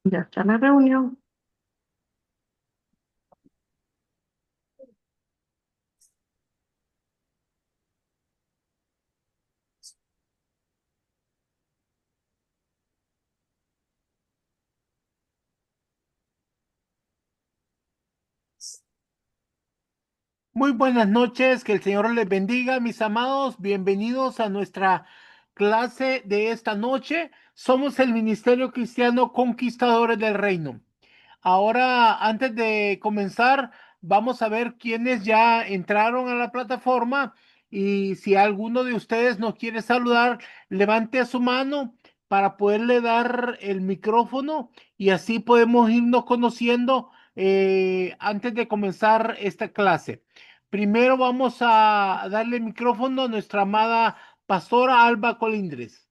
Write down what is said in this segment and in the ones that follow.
Ya está la reunión. Muy buenas noches, que el Señor les bendiga, mis amados. Bienvenidos a nuestra clase de esta noche. Somos el Ministerio Cristiano Conquistadores del Reino. Ahora, antes de comenzar, vamos a ver quiénes ya entraron a la plataforma y si alguno de ustedes nos quiere saludar, levante su mano para poderle dar el micrófono y así podemos irnos conociendo antes de comenzar esta clase. Primero vamos a darle el micrófono a nuestra amada pastora Alba Colindres.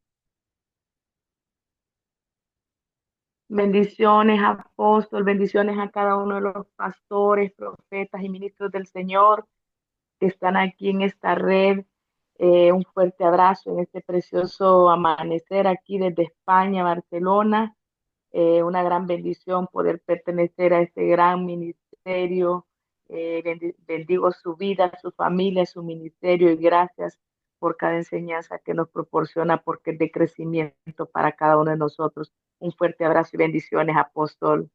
Bendiciones, apóstol, bendiciones a cada uno de los pastores, profetas y ministros del Señor que están aquí en esta red. Un fuerte abrazo en este precioso amanecer aquí desde España, Barcelona. Una gran bendición poder pertenecer a este gran ministerio. Bendigo su vida, su familia, su ministerio y gracias por cada enseñanza que nos proporciona porque es de crecimiento para cada uno de nosotros. Un fuerte abrazo y bendiciones, apóstol.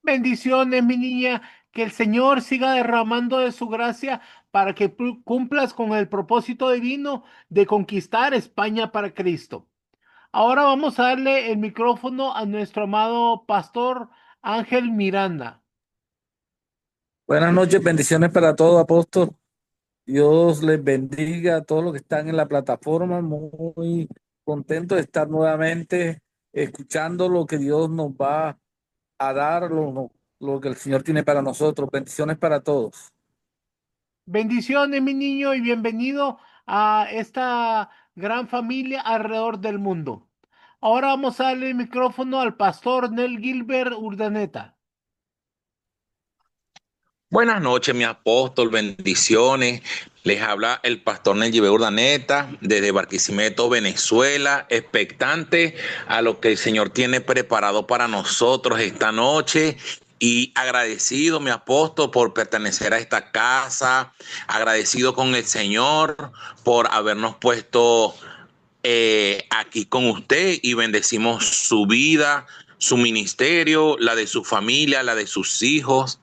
Bendiciones, mi niña, que el Señor siga derramando de su gracia para que cumplas con el propósito divino de conquistar España para Cristo. Ahora vamos a darle el micrófono a nuestro amado pastor Ángel Miranda. Buenas noches, bendiciones para todos, apóstol. Dios les bendiga a todos los que están en la plataforma. Muy contento de estar nuevamente escuchando lo que Dios nos va a dar, lo que el Señor tiene para nosotros. Bendiciones para todos. Bendiciones, mi niño, y bienvenido a esta gran familia alrededor del mundo. Ahora vamos a darle el micrófono al pastor Nel Gilbert Urdaneta. Buenas noches, mi apóstol, bendiciones. Les habla el pastor Nelly Urdaneta desde Barquisimeto, Venezuela, expectante a lo que el Señor tiene preparado para nosotros esta noche y agradecido, mi apóstol, por pertenecer a esta casa, agradecido con el Señor por habernos puesto aquí con usted y bendecimos su vida, su ministerio, la de su familia, la de sus hijos.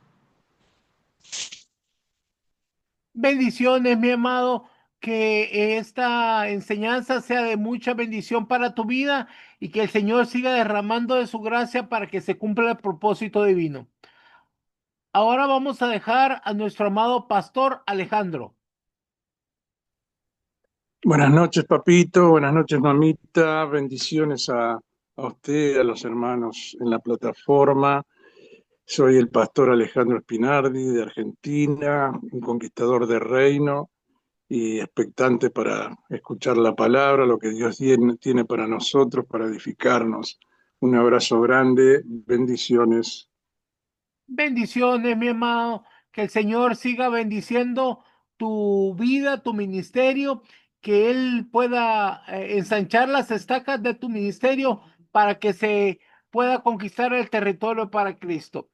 Bendiciones, mi amado, que esta enseñanza sea de mucha bendición para tu vida y que el Señor siga derramando de su gracia para que se cumpla el propósito divino. Ahora vamos a dejar a nuestro amado pastor Alejandro. Buenas noches, papito. Buenas noches, mamita. Bendiciones a usted, a los hermanos en la plataforma. Soy el pastor Alejandro Spinardi de Argentina, un conquistador de reino y expectante para escuchar la palabra, lo que Dios tiene para nosotros, para edificarnos. Un abrazo grande. Bendiciones. Bendiciones, mi amado, que el Señor siga bendiciendo tu vida, tu ministerio, que Él pueda ensanchar las estacas de tu ministerio para que se pueda conquistar el territorio para Cristo.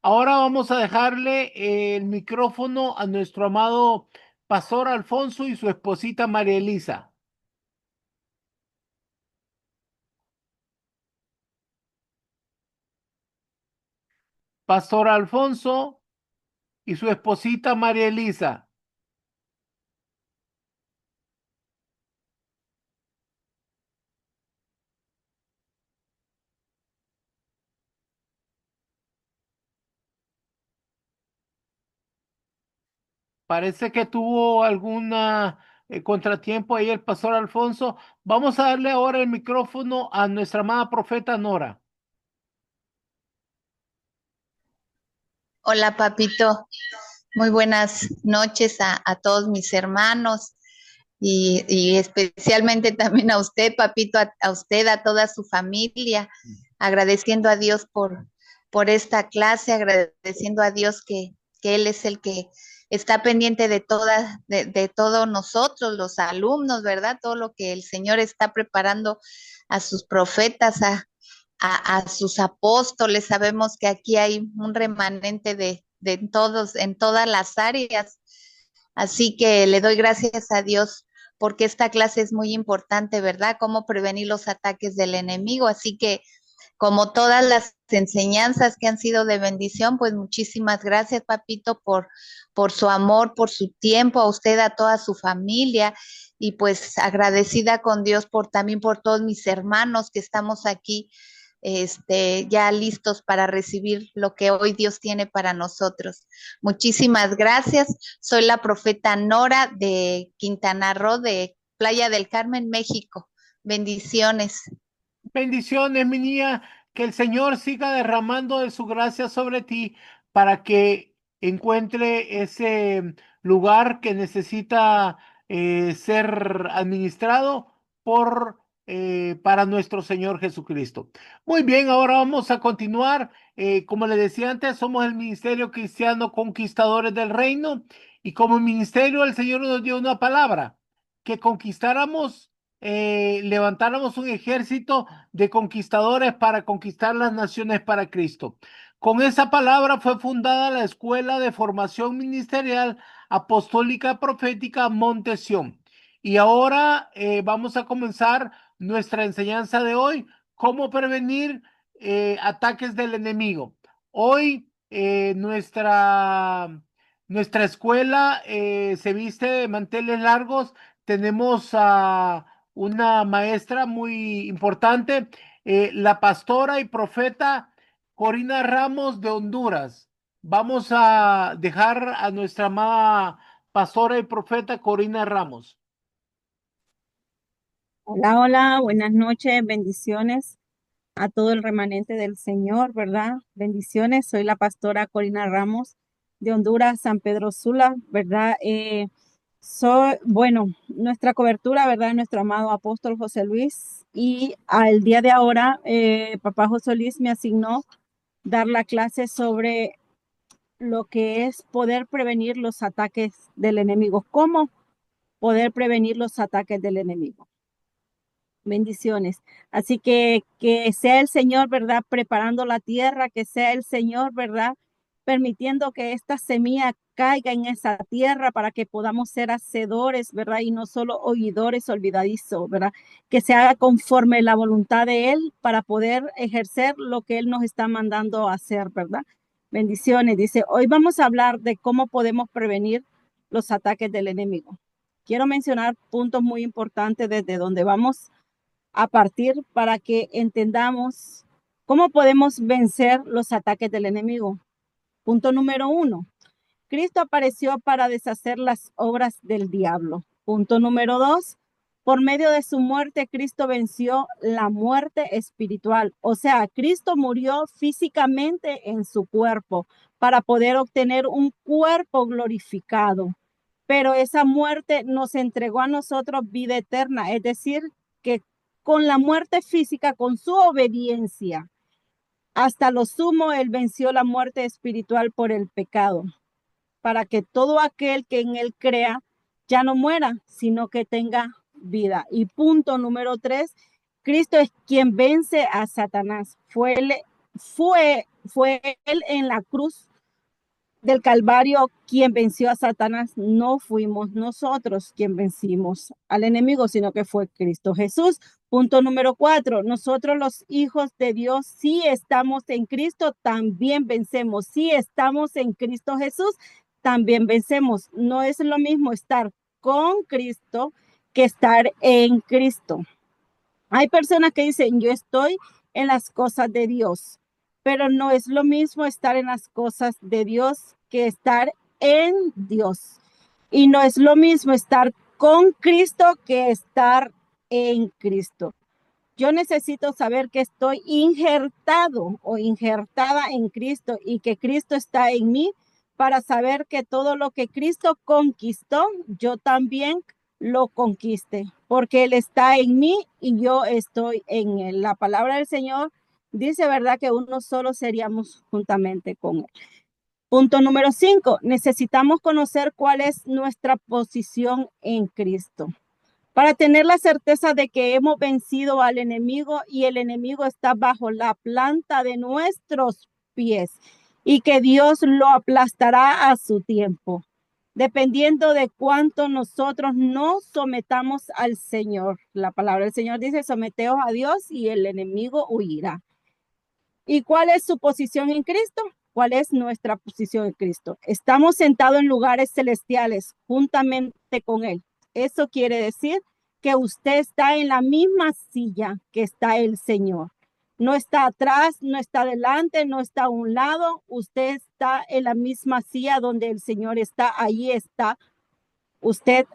Ahora vamos a dejarle el micrófono a nuestro amado pastor Alfonso y su esposita María Elisa. Pastor Alfonso y su esposita María Elisa. Parece que tuvo alguna contratiempo ahí el pastor Alfonso. Vamos a darle ahora el micrófono a nuestra amada profeta Nora. Hola, papito. Muy buenas noches a todos mis hermanos y especialmente también a usted, papito, a usted, a toda su familia, agradeciendo a Dios por esta clase, agradeciendo a Dios que Él es el que está pendiente de todos nosotros, los alumnos, ¿verdad? Todo lo que el Señor está preparando a sus profetas, a sus apóstoles. Sabemos que aquí hay un remanente de todos, en todas las áreas. Así que le doy gracias a Dios porque esta clase es muy importante, ¿verdad? Cómo prevenir los ataques del enemigo. Así que, como todas las enseñanzas que han sido de bendición, pues muchísimas gracias, papito, por su amor, por su tiempo, a usted, a toda su familia, y pues agradecida con Dios también por todos mis hermanos que estamos aquí, ya listos para recibir lo que hoy Dios tiene para nosotros. Muchísimas gracias. Soy la profeta Nora de Quintana Roo, de Playa del Carmen, México. Bendiciones. Bendiciones, mi niña, que el Señor siga derramando de su gracia sobre ti para que encuentre ese lugar que necesita ser administrado para nuestro Señor Jesucristo. Muy bien, ahora vamos a continuar. Como le decía antes, somos el Ministerio Cristiano Conquistadores del Reino, y como ministerio el Señor nos dio una palabra: que conquistáramos, levantáramos un ejército de conquistadores para conquistar las naciones para Cristo. Con esa palabra fue fundada la Escuela de Formación Ministerial Apostólica Profética Monte Sión. Y ahora vamos a comenzar nuestra enseñanza de hoy: cómo prevenir ataques del enemigo. Hoy nuestra escuela se viste de manteles largos. Tenemos a una maestra muy importante, la pastora y profeta Corina Ramos de Honduras. Vamos a dejar a nuestra amada pastora y profeta Corina Ramos. Hola, hola, buenas noches, bendiciones a todo el remanente del Señor, ¿verdad? Bendiciones, soy la pastora Corina Ramos de Honduras, San Pedro Sula, ¿verdad? Nuestra cobertura, ¿verdad? Nuestro amado apóstol José Luis, y al día de ahora, papá José Luis me asignó dar la clase sobre lo que es poder prevenir los ataques del enemigo. ¿Cómo poder prevenir los ataques del enemigo? Bendiciones. Así que sea el Señor, ¿verdad? Preparando la tierra, que sea el Señor, ¿verdad? Permitiendo que esta semilla caiga en esa tierra para que podamos ser hacedores, ¿verdad? Y no solo oidores olvidadizos, ¿verdad? Que se haga conforme la voluntad de Él para poder ejercer lo que Él nos está mandando a hacer, ¿verdad? Bendiciones. Dice, hoy vamos a hablar de cómo podemos prevenir los ataques del enemigo. Quiero mencionar puntos muy importantes desde donde vamos a partir para que entendamos cómo podemos vencer los ataques del enemigo. Punto número 1. Cristo apareció para deshacer las obras del diablo. Punto número 2. Por medio de su muerte, Cristo venció la muerte espiritual. O sea, Cristo murió físicamente en su cuerpo para poder obtener un cuerpo glorificado. Pero esa muerte nos entregó a nosotros vida eterna, es decir, que con la muerte física, con su obediencia, hasta lo sumo, Él venció la muerte espiritual por el pecado, para que todo aquel que en Él crea ya no muera, sino que tenga vida. Y punto número 3, Cristo es quien vence a Satanás. Fue Él en la cruz del Calvario quien venció a Satanás. No fuimos nosotros quien vencimos al enemigo, sino que fue Cristo Jesús. Punto número 4, nosotros los hijos de Dios, si estamos en Cristo, también vencemos. Si estamos en Cristo Jesús, también vencemos. No es lo mismo estar con Cristo que estar en Cristo. Hay personas que dicen, yo estoy en las cosas de Dios, pero no es lo mismo estar en las cosas de Dios que estar en Dios. Y no es lo mismo estar con Cristo que estar en Cristo. Yo necesito saber que estoy injertado o injertada en Cristo y que Cristo está en mí para saber que todo lo que Cristo conquistó, yo también lo conquiste, porque Él está en mí y yo estoy en Él. La palabra del Señor dice, ¿verdad?, que uno solo seríamos juntamente con Él. Punto número 5, necesitamos conocer cuál es nuestra posición en Cristo. para tener la certeza de que hemos vencido al enemigo y el enemigo está bajo la planta de nuestros pies y que Dios lo aplastará a su tiempo, dependiendo de cuánto nosotros nos sometamos al Señor. La palabra del Señor dice, someteos a Dios y el enemigo huirá. ¿Y cuál es su posición en Cristo? ¿Cuál es nuestra posición en Cristo? Estamos sentados en lugares celestiales juntamente con Él. Eso quiere decir que usted está en la misma silla que está el Señor. No está atrás, no está adelante, no está a un lado. Usted está en la misma silla donde el Señor está. Allí está usted.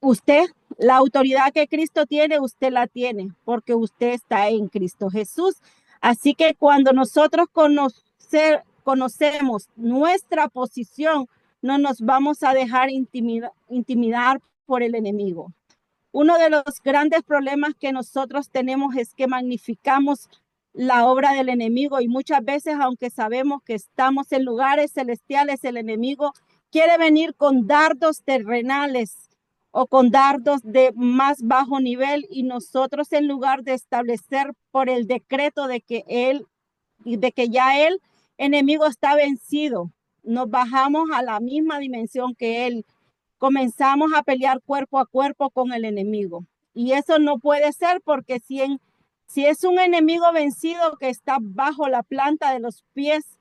Usted, la autoridad que Cristo tiene, usted la tiene porque usted está en Cristo Jesús. Así que cuando nosotros conocemos nuestra posición, no nos vamos a dejar intimidar por el enemigo. Uno de los grandes problemas que nosotros tenemos es que magnificamos la obra del enemigo y muchas veces, aunque sabemos que estamos en lugares celestiales, el enemigo quiere venir con dardos terrenales o con dardos de más bajo nivel y nosotros en lugar de establecer por el decreto de que ya el enemigo está vencido, nos bajamos a la misma dimensión que él. Comenzamos a pelear cuerpo a cuerpo con el enemigo. Y eso no puede ser porque si es un enemigo vencido que está bajo la planta de los pies,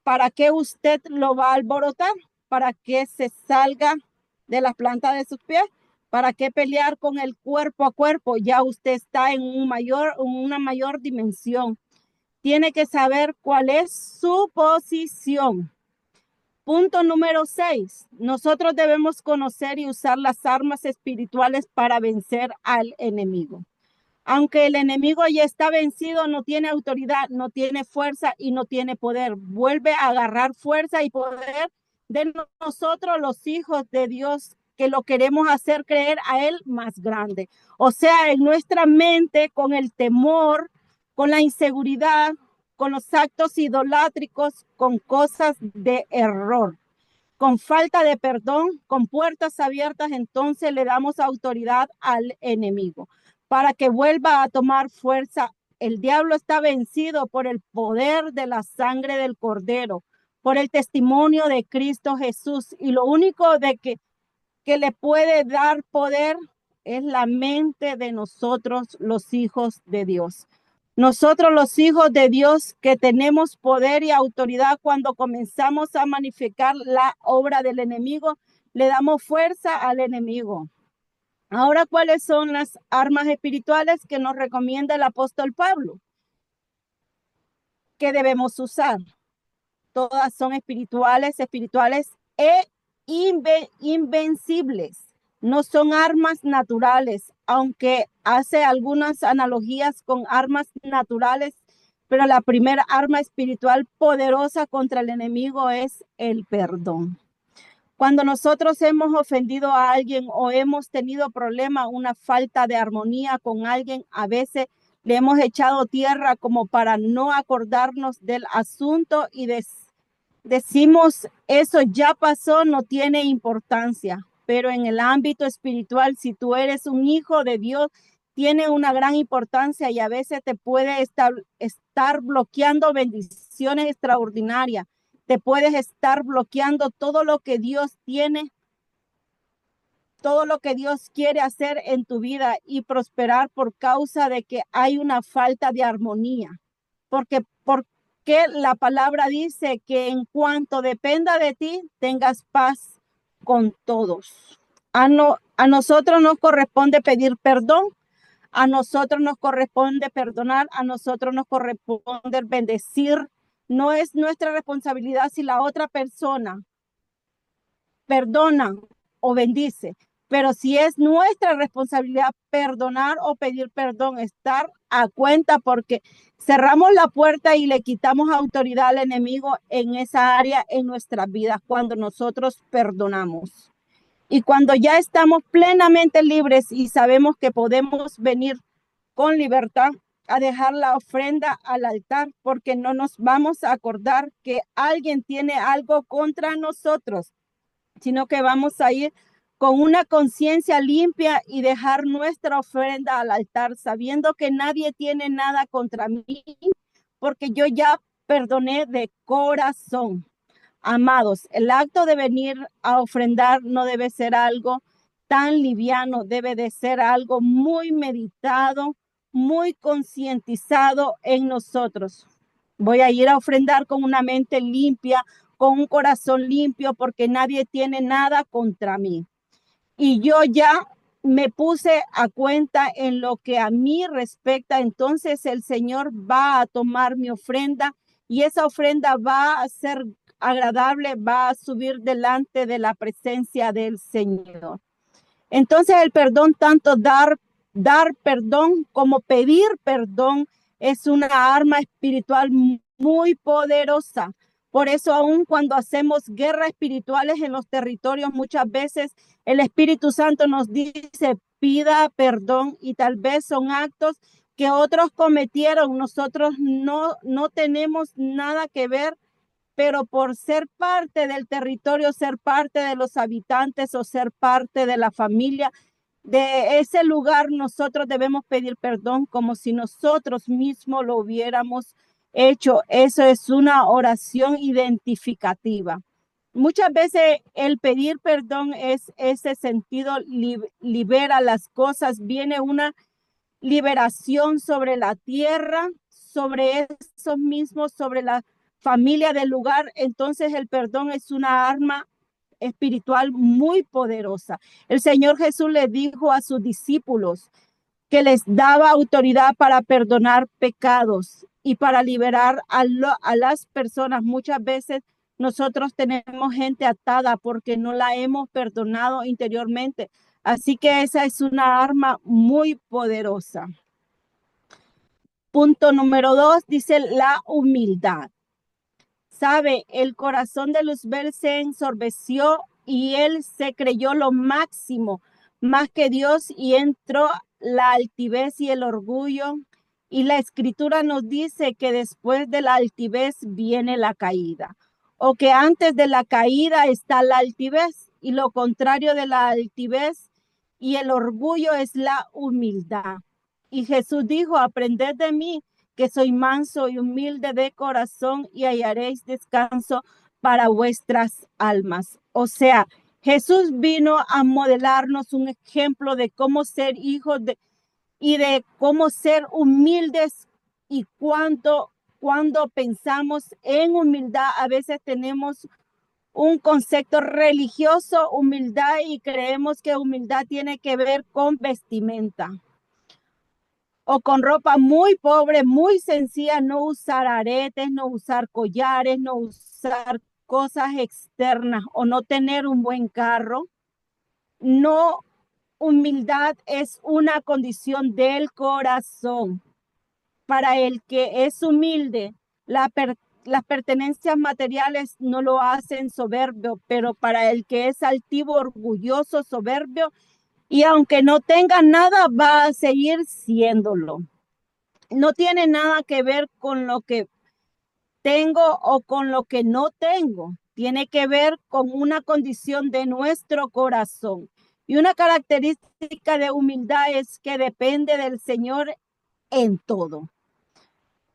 ¿para qué usted lo va a alborotar? ¿Para qué se salga de la planta de sus pies? ¿Para qué pelear con el cuerpo a cuerpo? Ya usted está en una mayor dimensión. Tiene que saber cuál es su posición. Punto número 6. Nosotros debemos conocer y usar las armas espirituales para vencer al enemigo. Aunque el enemigo ya está vencido, no tiene autoridad, no tiene fuerza y no tiene poder. Vuelve a agarrar fuerza y poder de nosotros, los hijos de Dios, que lo queremos hacer creer a él más grande. O sea, en nuestra mente, con el temor, con la inseguridad, con los actos idolátricos, con cosas de error, con falta de perdón, con puertas abiertas, entonces le damos autoridad al enemigo para que vuelva a tomar fuerza. El diablo está vencido por el poder de la sangre del Cordero, por el testimonio de Cristo Jesús. Y lo único que le puede dar poder es la mente de nosotros, los hijos de Dios. Nosotros los hijos de Dios que tenemos poder y autoridad cuando comenzamos a magnificar la obra del enemigo, le damos fuerza al enemigo. Ahora, ¿cuáles son las armas espirituales que nos recomienda el apóstol Pablo? ¿Qué debemos usar? Todas son espirituales e invencibles. No son armas naturales, aunque hace algunas analogías con armas naturales, pero la primera arma espiritual poderosa contra el enemigo es el perdón. Cuando nosotros hemos ofendido a alguien o hemos tenido problema, una falta de armonía con alguien, a veces le hemos echado tierra como para no acordarnos del asunto y decimos, eso ya pasó, no tiene importancia. Pero en el ámbito espiritual, si tú eres un hijo de Dios, tiene una gran importancia y a veces te puede estar bloqueando bendiciones extraordinarias. Te puedes estar bloqueando todo lo que Dios tiene, todo lo que Dios quiere hacer en tu vida y prosperar por causa de que hay una falta de armonía. Porque la palabra dice que en cuanto dependa de ti, tengas paz con todos. A nosotros nos corresponde pedir perdón, a nosotros nos corresponde perdonar, a nosotros nos corresponde bendecir. No es nuestra responsabilidad si la otra persona perdona o bendice, pero sí es nuestra responsabilidad perdonar o pedir perdón, estar a cuenta porque cerramos la puerta y le quitamos autoridad al enemigo en esa área en nuestras vidas cuando nosotros perdonamos. Y cuando ya estamos plenamente libres y sabemos que podemos venir con libertad a dejar la ofrenda al altar porque no nos vamos a acordar que alguien tiene algo contra nosotros, sino que vamos a ir con una conciencia limpia y dejar nuestra ofrenda al altar, sabiendo que nadie tiene nada contra mí, porque yo ya perdoné de corazón. Amados, el acto de venir a ofrendar no debe ser algo tan liviano, debe de ser algo muy meditado, muy concientizado en nosotros. Voy a ir a ofrendar con una mente limpia, con un corazón limpio, porque nadie tiene nada contra mí. Y yo ya me puse a cuenta en lo que a mí respecta, entonces el Señor va a tomar mi ofrenda y esa ofrenda va a ser agradable, va a subir delante de la presencia del Señor. Entonces el perdón, tanto dar perdón como pedir perdón, es una arma espiritual muy poderosa. Por eso, aun cuando hacemos guerras espirituales en los territorios, muchas veces el Espíritu Santo nos dice, pida perdón, y tal vez son actos que otros cometieron. Nosotros no tenemos nada que ver, pero por ser parte del territorio, ser parte de los habitantes o ser parte de la familia de ese lugar, nosotros debemos pedir perdón como si nosotros mismos lo hubiéramos hecho. Eso es una oración identificativa. Muchas veces el pedir perdón es ese sentido, libera las cosas, viene una liberación sobre la tierra, sobre esos mismos, sobre la familia del lugar. Entonces el perdón es una arma espiritual muy poderosa. El Señor Jesús le dijo a sus discípulos que les daba autoridad para perdonar pecados y para liberar a las personas. Muchas veces nosotros tenemos gente atada porque no la hemos perdonado interiormente. Así que esa es una arma muy poderosa. Punto número 2, dice la humildad. Sabe, el corazón de Luzbel se ensorbeció y él se creyó lo máximo, más que Dios, y entró la altivez y el orgullo. Y la escritura nos dice que después de la altivez viene la caída, o que antes de la caída está la altivez, y lo contrario de la altivez y el orgullo es la humildad. Y Jesús dijo, aprended de mí, que soy manso y humilde de corazón, y hallaréis descanso para vuestras almas. O sea, Jesús vino a modelarnos un ejemplo de cómo ser hijos y de cómo ser humildes. Y cuando pensamos en humildad, a veces tenemos un concepto religioso, humildad, y creemos que humildad tiene que ver con vestimenta o con ropa muy pobre, muy sencilla, no usar aretes, no usar collares, no usar cosas externas o no tener un buen carro. No, humildad es una condición del corazón. Para el que es humilde, las pertenencias materiales no lo hacen soberbio, pero para el que es altivo, orgulloso, soberbio, y aunque no tenga nada, va a seguir siéndolo. No tiene nada que ver con lo que tengo o con lo que no tengo. Tiene que ver con una condición de nuestro corazón. Y una característica de humildad es que depende del Señor en todo.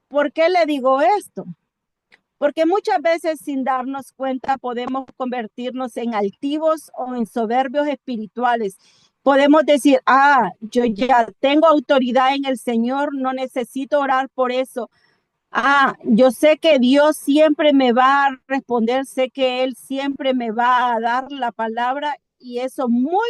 ¿Por qué le digo esto? Porque muchas veces sin darnos cuenta podemos convertirnos en altivos o en soberbios espirituales. Podemos decir, yo ya tengo autoridad en el Señor, no necesito orar por eso. Yo sé que Dios siempre me va a responder, sé que Él siempre me va a dar la palabra, y eso muy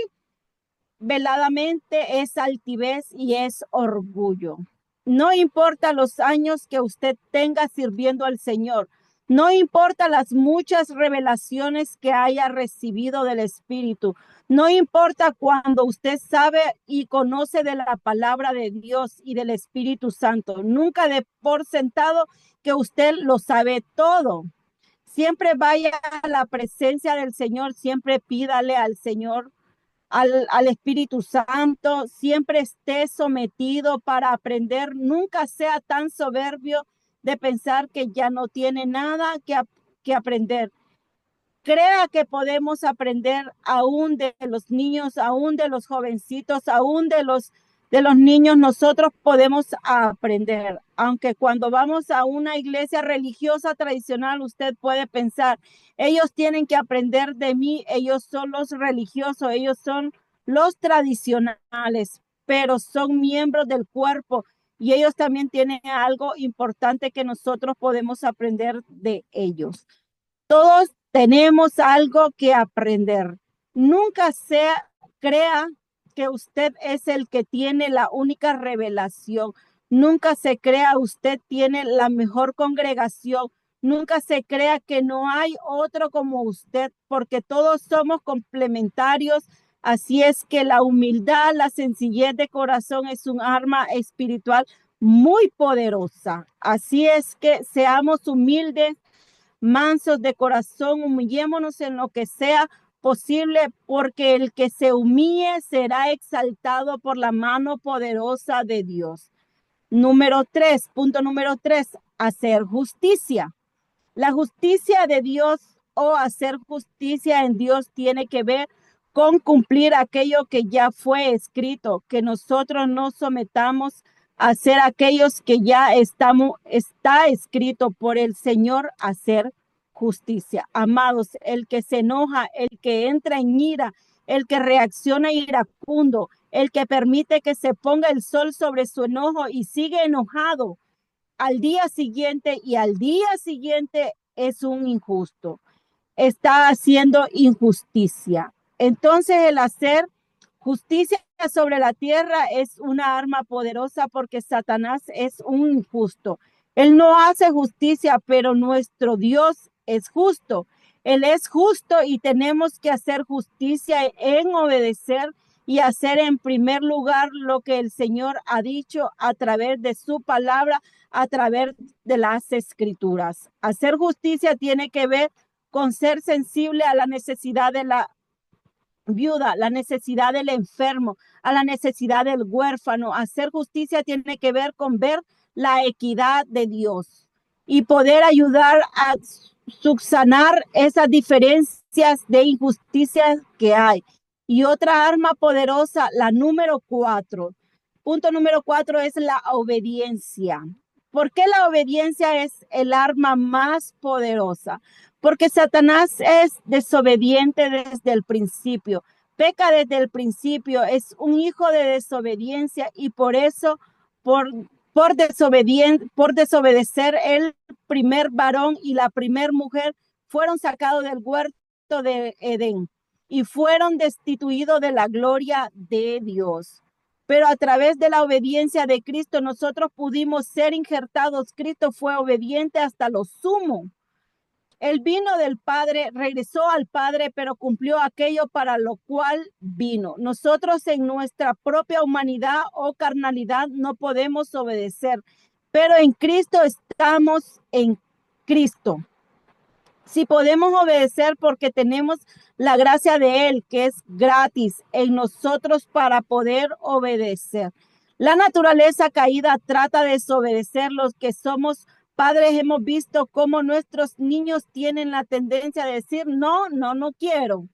veladamente es altivez y es orgullo. No importa los años que usted tenga sirviendo al Señor, no importa las muchas revelaciones que haya recibido del Espíritu, no importa cuando usted sabe y conoce de la palabra de Dios y del Espíritu Santo, nunca dé por sentado que usted lo sabe todo. Siempre vaya a la presencia del Señor, siempre pídale al Señor, al Espíritu Santo, siempre esté sometido para aprender, nunca sea tan soberbio de pensar que ya no tiene nada que aprender. crea que podemos aprender aún de los niños, aún de los jovencitos, aún de los niños. Nosotros podemos aprender. Aunque cuando vamos a una iglesia religiosa tradicional, usted puede pensar, ellos tienen que aprender de mí, ellos son los religiosos, ellos son los tradicionales, pero son miembros del cuerpo y ellos también tienen algo importante que nosotros podemos aprender de ellos. Todos tenemos algo que aprender. Nunca crea que usted es el que tiene la única revelación. Nunca se crea usted tiene la mejor congregación. Nunca se crea que no hay otro como usted, porque todos somos complementarios. Así es que la humildad, la sencillez de corazón es un arma espiritual muy poderosa. Así es que seamos humildes, mansos de corazón, humillémonos en lo que sea posible, porque el que se humille será exaltado por la mano poderosa de Dios. Punto número 3, hacer justicia. La justicia de Dios o hacer justicia en Dios tiene que ver con cumplir aquello que ya fue escrito, que nosotros nos sometamos a hacer aquellos que ya está escrito por el Señor, hacer justicia. Amados, el que se enoja, el que entra en ira, el que reacciona iracundo, el que permite que se ponga el sol sobre su enojo y sigue enojado al día siguiente es un injusto. Está haciendo injusticia. Entonces el hacer justicia sobre la tierra es una arma poderosa porque Satanás es un injusto. Él no hace justicia, pero nuestro Dios es justo. Él es justo y tenemos que hacer justicia en obedecer y hacer en primer lugar lo que el Señor ha dicho a través de su palabra, a través de las escrituras. Hacer justicia tiene que ver con ser sensible a la necesidad de la viuda, la necesidad del enfermo, a la necesidad del huérfano. Hacer justicia tiene que ver con ver la equidad de Dios y poder ayudar a subsanar esas diferencias de injusticias que hay. Y otra arma poderosa, la número 4. Punto número 4 es la obediencia. ¿Por qué la obediencia es el arma más poderosa? Porque Satanás es desobediente desde el principio, peca desde el principio, es un hijo de desobediencia y por eso, por desobedecer, el primer varón y la primer mujer fueron sacados del huerto de Edén y fueron destituidos de la gloria de Dios. Pero a través de la obediencia de Cristo nosotros pudimos ser injertados. Cristo fue obediente hasta lo sumo. Él vino del Padre, regresó al Padre, pero cumplió aquello para lo cual vino. Nosotros en nuestra propia humanidad o carnalidad no podemos obedecer, pero en Cristo estamos en Cristo. Si podemos obedecer porque tenemos la gracia de Él, que es gratis en nosotros para poder obedecer. La naturaleza caída trata de desobedecer. Los que somos padres hemos visto cómo nuestros niños tienen la tendencia de decir, no quiero.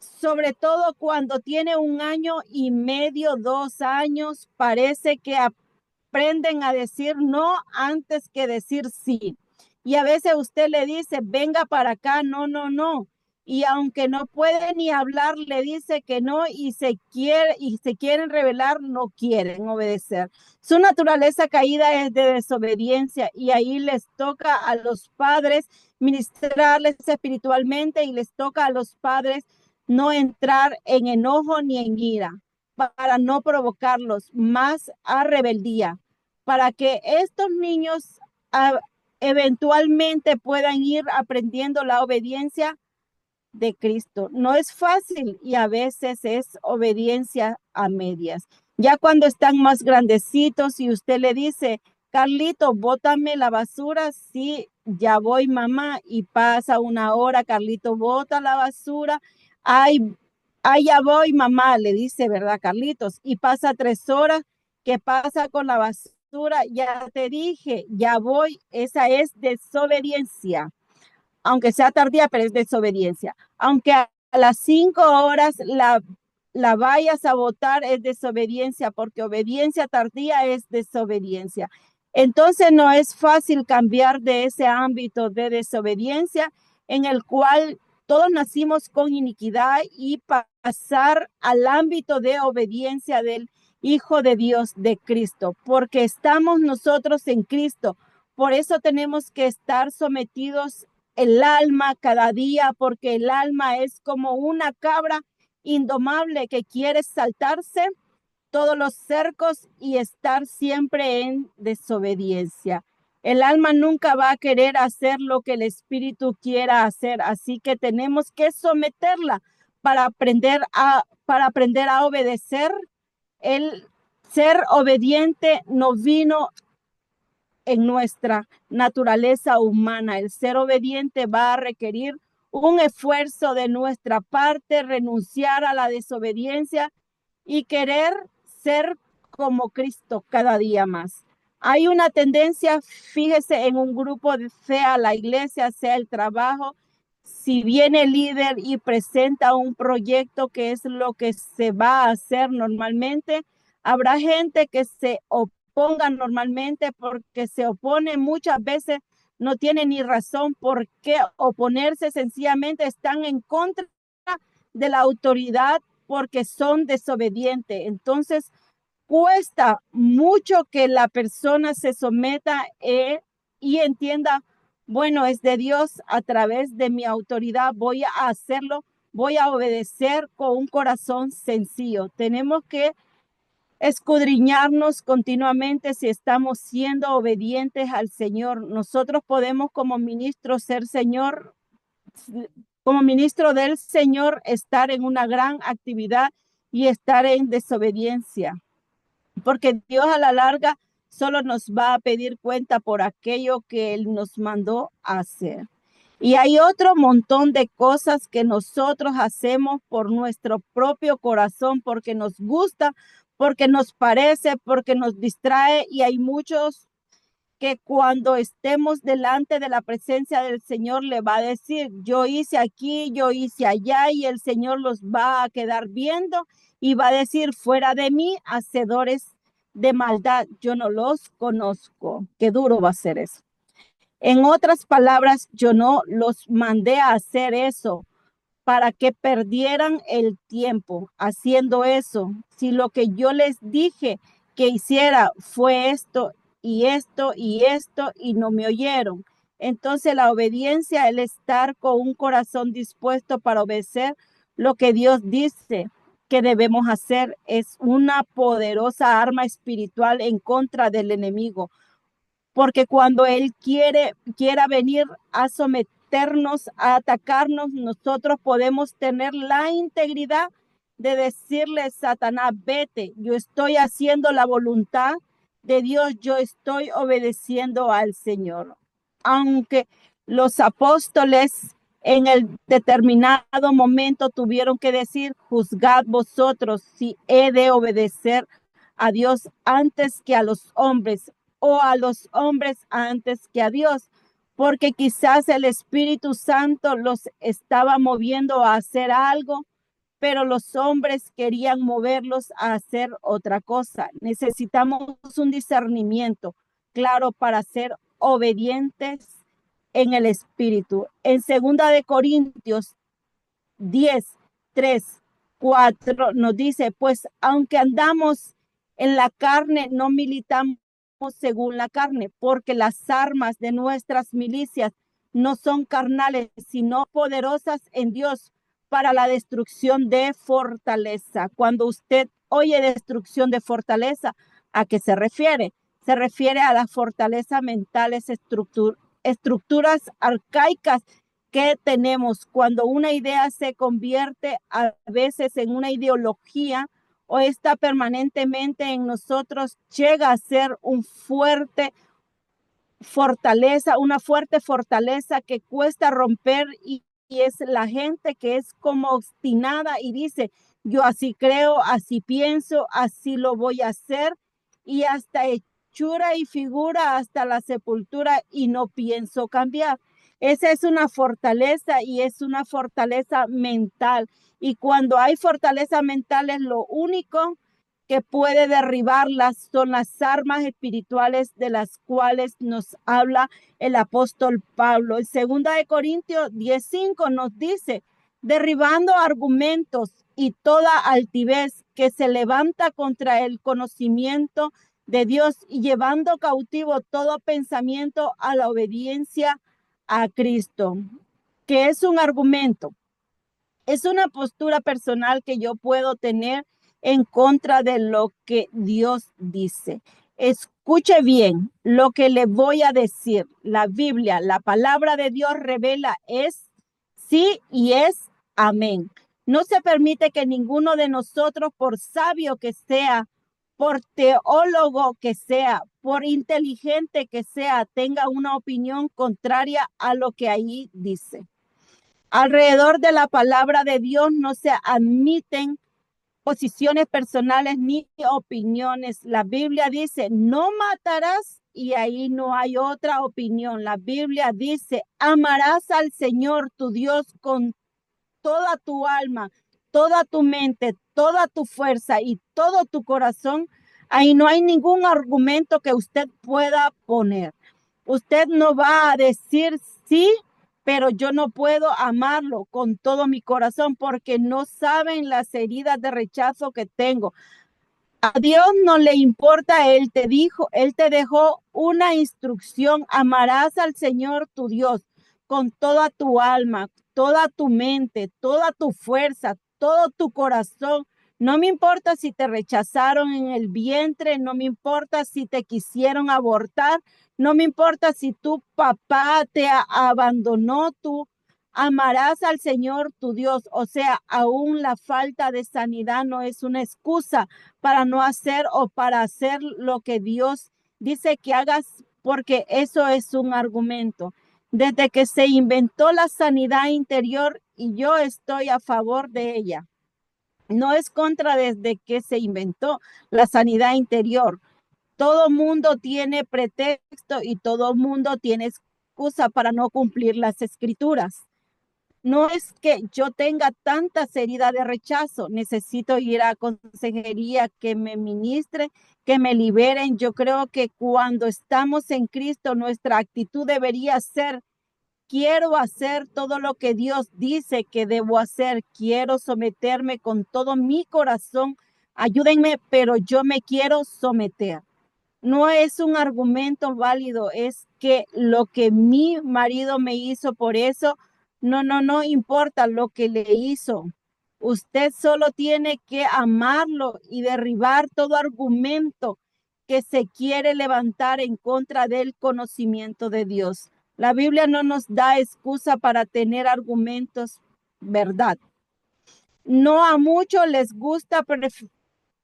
Sobre todo cuando tiene 1 año y medio, 2 años, parece que aprenden a decir no antes que decir sí. Y a veces usted le dice, venga para acá, no. Y aunque no puede ni hablar, le dice que no y se quieren rebelar, no quieren obedecer. Su naturaleza caída es de desobediencia y ahí les toca a los padres ministrarles espiritualmente y les toca a los padres no entrar en enojo ni en ira para no provocarlos más a rebeldía, para que estos niños eventualmente puedan ir aprendiendo la obediencia de Cristo. No es fácil y a veces es obediencia a medias. Ya cuando están más grandecitos y usted le dice, Carlito, bótame la basura, sí, ya voy mamá, y pasa 1 hora, Carlito bota la basura, ay, ya voy mamá, le dice, ¿verdad, Carlitos? Y pasa 3 horas, ¿qué pasa con la basura? Ya te dije, ya voy, esa es desobediencia. aunque sea tardía, pero es desobediencia. Aunque a las 5 horas la vayas a votar, es desobediencia, porque obediencia tardía es desobediencia. Entonces no es fácil cambiar de ese ámbito de desobediencia en el cual todos nacimos con iniquidad y pasar al ámbito de obediencia del Hijo de Dios, de Cristo, porque estamos nosotros en Cristo. Por eso tenemos que estar sometidos el alma cada día, porque el alma es como una cabra indomable que quiere saltarse todos los cercos y estar siempre en desobediencia. El alma nunca va a querer hacer lo que el espíritu quiera hacer, así que tenemos que someterla para aprender a obedecer. El ser obediente no vino en nuestra naturaleza humana. El ser obediente va a requerir un esfuerzo de nuestra parte, renunciar a la desobediencia y querer ser como Cristo cada día más. Hay una tendencia, fíjese, en un grupo, sea la iglesia, sea el trabajo, si viene el líder y presenta un proyecto que es lo que se va a hacer normalmente, habrá gente que se oponga normalmente porque se opone muchas veces, no tiene ni razón por qué oponerse, sencillamente están en contra de la autoridad porque son desobedientes. Entonces, cuesta mucho que la persona se someta y entienda, bueno, es de Dios, a través de mi autoridad voy a hacerlo, voy a obedecer con un corazón sencillo. Tenemos que escudriñarnos continuamente si estamos siendo obedientes al Señor. Nosotros podemos como ministros como ministro del Señor, estar en una gran actividad y estar en desobediencia, porque Dios a la larga solo nos va a pedir cuenta por aquello que Él nos mandó a hacer. Y hay otro montón de cosas que nosotros hacemos por nuestro propio corazón, porque nos gusta, porque nos parece, porque nos distrae, y hay muchos que cuando estemos delante de la presencia del Señor le va a decir, yo hice aquí, yo hice allá, y el Señor los va a quedar viendo y va a decir, fuera de mí, hacedores de maldad, yo no los conozco. Qué duro va a ser eso. En otras palabras, yo no los mandé a hacer eso para que perdieran el tiempo haciendo eso. Si lo que yo les dije que hiciera fue esto y esto y esto y no me oyeron. Entonces la obediencia, el estar con un corazón dispuesto para obedecer lo que Dios dice que debemos hacer, es una poderosa arma espiritual en contra del enemigo. Porque cuando él quiera venir a someternos, a atacarnos, nosotros podemos tener la integridad de decirle, Satanás, vete, yo estoy haciendo la voluntad de Dios, yo estoy obedeciendo al Señor. Aunque los apóstoles en el determinado momento tuvieron que decir, juzgad vosotros si he de obedecer a Dios antes que a los hombres, o a los hombres antes que a Dios, porque quizás el Espíritu Santo los estaba moviendo a hacer algo, pero los hombres querían moverlos a hacer otra cosa. Necesitamos un discernimiento claro para ser obedientes en el Espíritu. En 2 de Corintios 10, 3, 4 nos dice, pues aunque andamos en la carne, no militamos según la carne, porque las armas de nuestras milicias no son carnales, sino poderosas en Dios para la destrucción de fortaleza. Cuando usted oye destrucción de fortaleza, ¿a qué se refiere? Se refiere a las fortalezas mentales, estructuras arcaicas que tenemos. Cuando una idea se convierte a veces en una ideología, o está permanentemente en nosotros, llega a ser una fuerte fortaleza que cuesta romper, y es la gente que es como obstinada y dice, yo así creo, así pienso, así lo voy a hacer, y hasta hechura y figura hasta la sepultura, y no pienso cambiar. Esa es una fortaleza y es una fortaleza mental. Y cuando hay fortaleza mental, es lo único que puede derribarlas, son las armas espirituales de las cuales nos habla el apóstol Pablo. En 2 Corintios 10:5 nos dice, derribando argumentos y toda altivez que se levanta contra el conocimiento de Dios y llevando cautivo todo pensamiento a la obediencia a Cristo. ¿Qué es un argumento? Es una postura personal que yo puedo tener en contra de lo que Dios dice. Escuche bien lo que le voy a decir. La Biblia, la palabra de Dios revela es sí y es amén. No se permite que ninguno de nosotros, por sabio que sea, por teólogo que sea, por inteligente que sea, tenga una opinión contraria a lo que ahí dice. Alrededor de la palabra de Dios no se admiten posiciones personales ni opiniones. La Biblia dice, no matarás y ahí no hay otra opinión. La Biblia dice, amarás al Señor tu Dios con toda tu alma, toda tu mente, toda tu fuerza y todo tu corazón. Ahí no hay ningún argumento que usted pueda poner. Usted no va a decir sí, pero yo no puedo amarlo con todo mi corazón porque no saben las heridas de rechazo que tengo. A Dios no le importa, Él te dejó una instrucción, amarás al Señor tu Dios con toda tu alma, toda tu mente, toda tu fuerza, todo tu corazón. No me importa si te rechazaron en el vientre, no me importa si te quisieron abortar, no me importa si tu papá te abandonó, tú amarás al Señor tu Dios. O sea, aún la falta de sanidad no es una excusa para no hacer o para hacer lo que Dios dice que hagas, porque eso es un argumento. Desde que se inventó la sanidad interior, y yo estoy a favor de ella. No es contra desde que se inventó la sanidad interior. Todo mundo tiene pretexto y todo mundo tiene excusa para no cumplir las escrituras. No es que yo tenga tanta heridas de rechazo, necesito ir a consejería que me ministre, que me liberen. Yo creo que cuando estamos en Cristo, nuestra actitud debería ser, quiero hacer todo lo que Dios dice que debo hacer, quiero someterme con todo mi corazón. Ayúdenme, pero yo me quiero someter. No es un argumento válido, es que lo que mi marido me hizo, por eso no importa lo que le hizo. Usted solo tiene que amarlo y derribar todo argumento que se quiere levantar en contra del conocimiento de Dios. La Biblia no nos da excusa para tener argumentos, ¿verdad? No a muchos les gusta,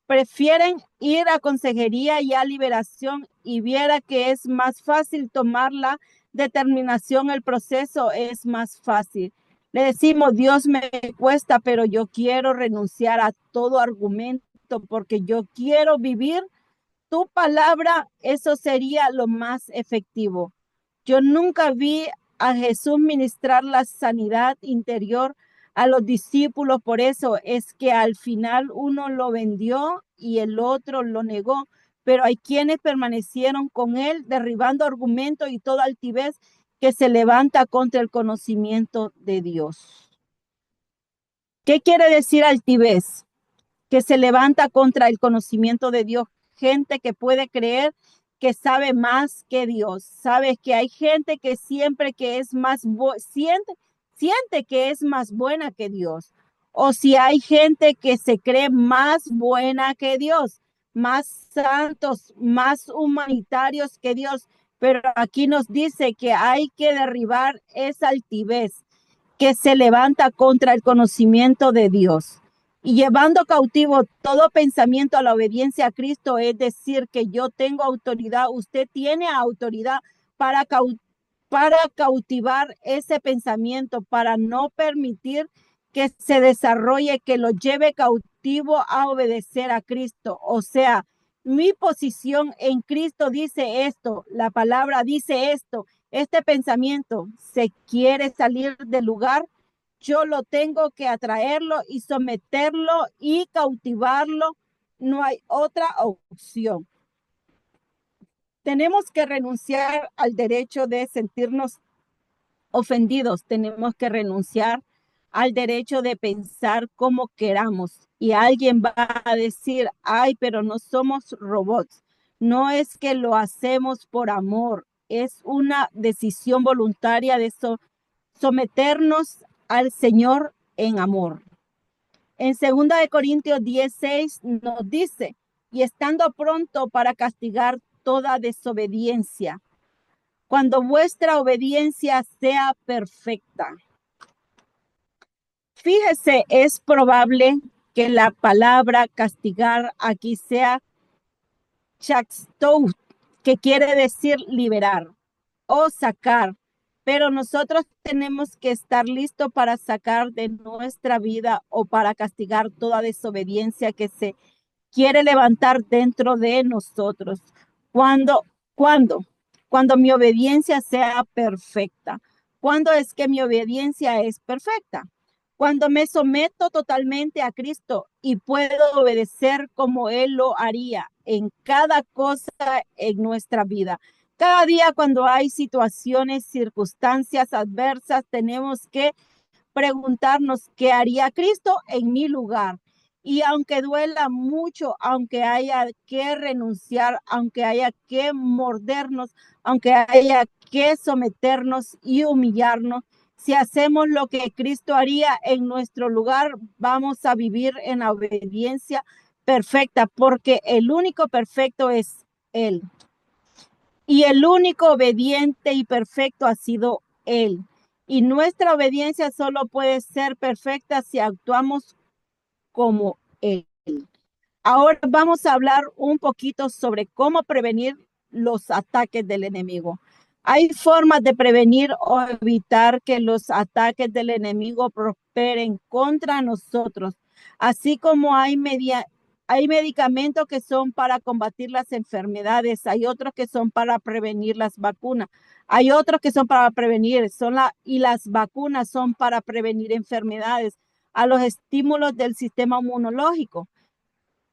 prefieren ir a consejería y a liberación y viera que es más fácil tomar la determinación, el proceso es más fácil. Le decimos, Dios me cuesta, pero yo quiero renunciar a todo argumento porque yo quiero vivir tu palabra, eso sería lo más efectivo. Yo nunca vi a Jesús ministrar la sanidad interior a los discípulos, por eso es que al final uno lo vendió y el otro lo negó, pero hay quienes permanecieron con él, derribando argumentos y toda altivez que se levanta contra el conocimiento de Dios. ¿Qué quiere decir altivez? Que se levanta contra el conocimiento de Dios. Gente que puede creer que sabe más que Dios. Sabes que hay gente que siempre que es más siente que es más buena que Dios. O si hay gente que se cree más buena que Dios, más santos, más humanitarios que Dios. Pero aquí nos dice que hay que derribar esa altivez que se levanta contra el conocimiento de Dios. Y llevando cautivo todo pensamiento a la obediencia a Cristo, es decir, que yo tengo autoridad, usted tiene autoridad para cautivar ese pensamiento, para no permitir que se desarrolle, que lo lleve cautivo a obedecer a Cristo. O sea, mi posición en Cristo dice esto, la palabra dice esto, este pensamiento se quiere salir del lugar, yo lo tengo que atraerlo y someterlo y cautivarlo. No hay otra opción. Tenemos que renunciar al derecho de sentirnos ofendidos. Tenemos que renunciar al derecho de pensar como queramos. Y alguien va a decir, ay, pero no somos robots. No es que lo hacemos por amor. Es una decisión voluntaria de someternos al Señor en amor. En 2 Corintios 10:6 nos dice, y estando pronto para castigar toda desobediencia, cuando vuestra obediencia sea perfecta. Fíjese, es probable que la palabra castigar aquí sea chakstou, que quiere decir liberar o sacar, pero nosotros tenemos que estar listos para sacar de nuestra vida o para castigar toda desobediencia que se quiere levantar dentro de nosotros. ¿Cuándo? Cuando mi obediencia sea perfecta. ¿Cuándo es que mi obediencia es perfecta? Cuando me someto totalmente a Cristo y puedo obedecer como Él lo haría en cada cosa en nuestra vida. Cada día cuando hay situaciones, circunstancias adversas, tenemos que preguntarnos qué haría Cristo en mi lugar. Y aunque duela mucho, aunque haya que renunciar, aunque haya que mordernos, aunque haya que someternos y humillarnos, si hacemos lo que Cristo haría en nuestro lugar, vamos a vivir en la obediencia perfecta, porque el único perfecto es Él. Y el único obediente y perfecto ha sido Él. Y nuestra obediencia solo puede ser perfecta si actuamos como Él. Ahora vamos a hablar un poquito sobre cómo prevenir los ataques del enemigo. Hay formas de prevenir o evitar que los ataques del enemigo prosperen contra nosotros, así como hay medicamentos que son para combatir las enfermedades, hay otros que son para prevenir las vacunas, hay otros que son para prevenir, y las vacunas son para prevenir enfermedades, a los estímulos del sistema inmunológico.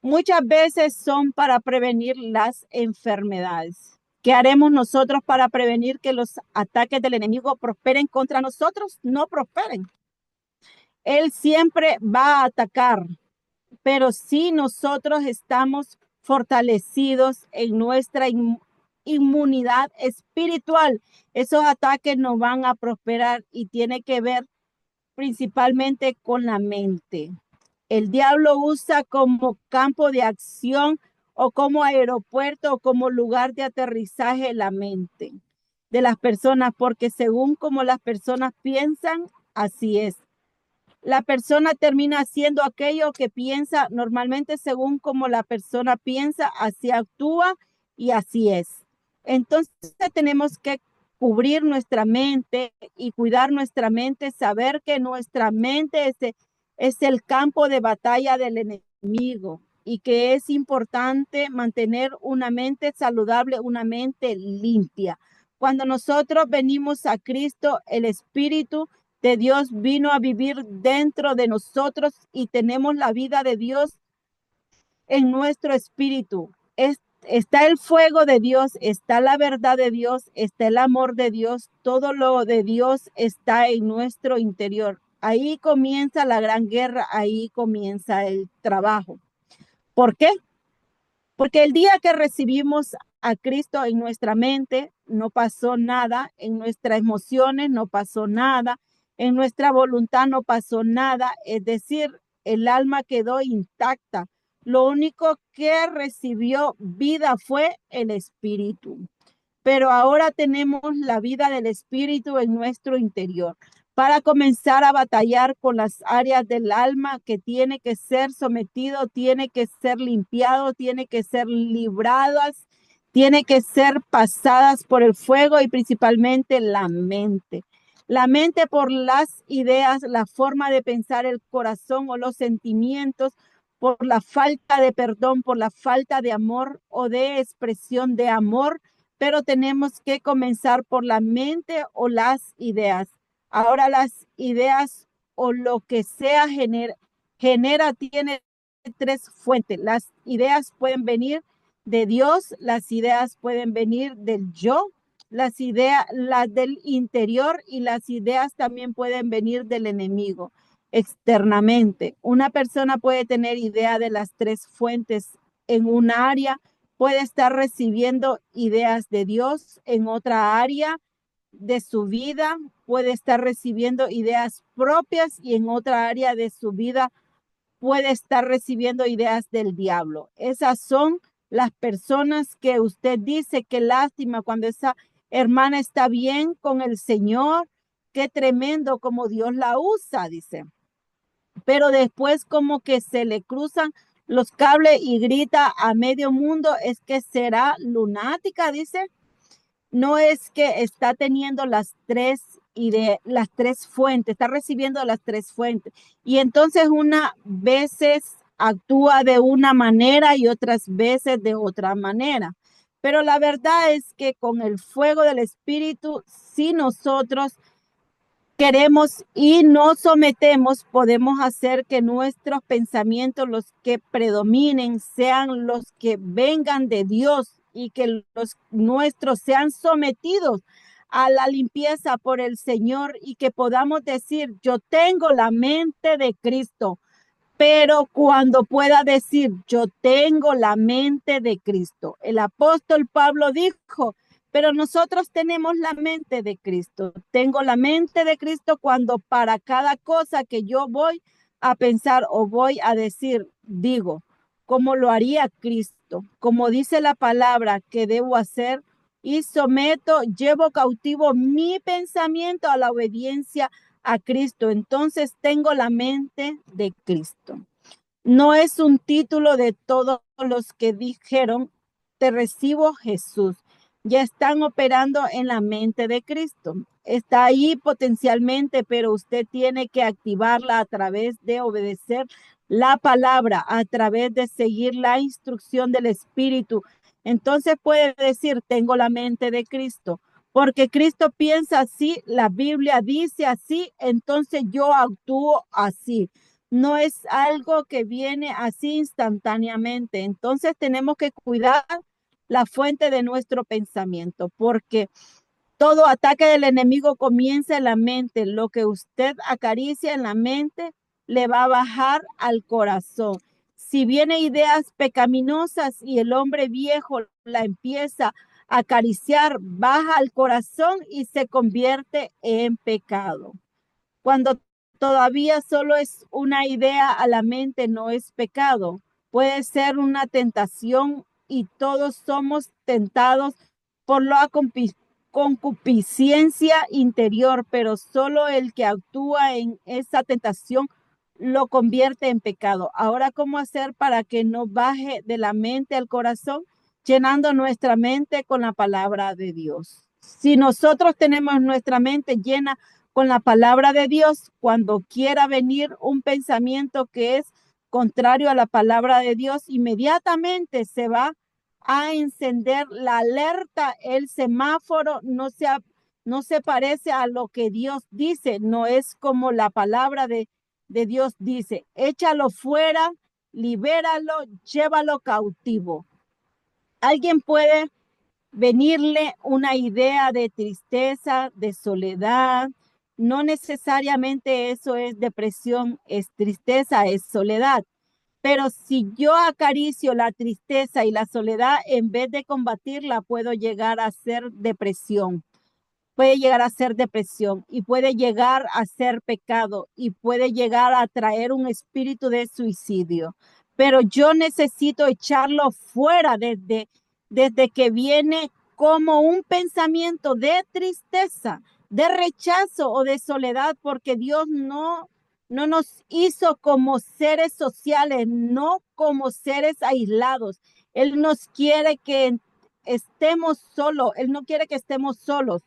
Muchas veces son para prevenir las enfermedades. ¿Qué haremos nosotros para prevenir que los ataques del enemigo prosperen contra nosotros? No prosperen. Él siempre va a atacar, pero si nosotros estamos fortalecidos en nuestra inmunidad espiritual, esos ataques no van a prosperar y tiene que ver principalmente con la mente. El diablo usa como campo de acción o como aeropuerto o como lugar de aterrizaje la mente de las personas, porque según como las personas piensan, así es. La persona termina haciendo aquello que piensa, normalmente según como la persona piensa, así actúa y así es. Entonces tenemos que cubrir nuestra mente y cuidar nuestra mente, saber que nuestra mente es el campo de batalla del enemigo y que es importante mantener una mente saludable, una mente limpia. Cuando nosotros venimos a Cristo, el Espíritu de Dios vino a vivir dentro de nosotros y tenemos la vida de Dios en nuestro espíritu. Está el fuego de Dios, está la verdad de Dios, está el amor de Dios, todo lo de Dios está en nuestro interior. Ahí comienza la gran guerra, ahí comienza el trabajo. ¿Por qué? Porque el día que recibimos a Cristo en nuestra mente, no pasó nada, en nuestras emociones no pasó nada, en nuestra voluntad no pasó nada, es decir, el alma quedó intacta. Lo único que recibió vida fue el Espíritu. Pero ahora tenemos la vida del Espíritu en nuestro interior para comenzar a batallar con las áreas del alma que tiene que ser sometido, tiene que ser limpiado, tiene que ser libradas, tiene que ser pasadas por el fuego y principalmente la mente. La mente por las ideas, la forma de pensar, el corazón o los sentimientos, por la falta de perdón, por la falta de amor o de expresión de amor, pero tenemos que comenzar por la mente o las ideas. Ahora las ideas o lo que sea tiene tres fuentes. Las ideas pueden venir de Dios, las ideas pueden venir del yo, las del interior, y las ideas también pueden venir del enemigo externamente. Una persona puede tener idea de las tres fuentes en un área, puede estar recibiendo ideas de Dios en otra área de su vida, puede estar recibiendo ideas propias, y en otra área de su vida puede estar recibiendo ideas del diablo. Esas son las personas que usted dice, qué lástima cuando esa hermana está bien con el Señor, qué tremendo como Dios la usa, dice. Pero después como que se le cruzan los cables y grita a medio mundo, es que será lunática, dice. No es que está teniendo las tres fuentes, está recibiendo las tres fuentes. Y entonces una veces actúa de una manera y otras veces de otra manera. Pero la verdad es que con el fuego del Espíritu, si nosotros queremos y nos sometemos, podemos hacer que nuestros pensamientos, los que predominen, sean los que vengan de Dios, y que los nuestros sean sometidos a la limpieza por el Señor, y que podamos decir, yo tengo la mente de Cristo. Pero cuando pueda decir, yo tengo la mente de Cristo, el apóstol Pablo dijo, pero nosotros tenemos la mente de Cristo. Tengo la mente de Cristo cuando para cada cosa que yo voy a pensar o voy a decir, digo, como lo haría Cristo, como dice la palabra que debo hacer, y someto, llevo cautivo mi pensamiento a la obediencia a Cristo. Entonces tengo la mente de Cristo. No es un título de todos los que dijeron, te recibo, Jesús. Ya están operando en la mente de Cristo. Está ahí potencialmente, pero usted tiene que activarla a través de obedecer la palabra, a través de seguir la instrucción del Espíritu. Entonces puede decir, tengo la mente de Cristo, porque Cristo piensa así, la Biblia dice así, entonces yo actúo así. No es algo que viene así instantáneamente. Entonces tenemos que cuidar la fuente de nuestro pensamiento, porque todo ataque del enemigo comienza en la mente. Lo que usted acaricia en la mente le va a bajar al corazón. Si viene ideas pecaminosas y el hombre viejo la empieza a acariciar, baja al corazón y se convierte en pecado. Cuando todavía solo es una idea a la mente, no es pecado. Puede ser una tentación, y todos somos tentados por la concupiscencia interior, pero solo el que actúa en esa tentación lo convierte en pecado. Ahora, ¿cómo hacer para que no baje de la mente al corazón? Llenando nuestra mente con la palabra de Dios. Si nosotros tenemos nuestra mente llena con la palabra de Dios, cuando quiera venir un pensamiento que es contrario a la palabra de Dios, inmediatamente se va a encender la alerta, el semáforo no se parece a lo que Dios dice, no es como la palabra de Dios dice, échalo fuera, libéralo, llévalo cautivo. Alguien puede venirle una idea de tristeza, de soledad. No necesariamente eso es depresión, es tristeza, es soledad. Pero si yo acaricio la tristeza y la soledad, en vez de combatirla, puedo llegar a ser depresión. Puede llegar a ser depresión, y puede llegar a ser pecado, y puede llegar a traer un espíritu de suicidio. Pero yo necesito echarlo fuera desde que viene como un pensamiento de tristeza, de rechazo o de soledad, porque Dios no nos hizo como seres sociales, no como seres aislados. Él nos quiere que estemos solos, Él no quiere que estemos solos,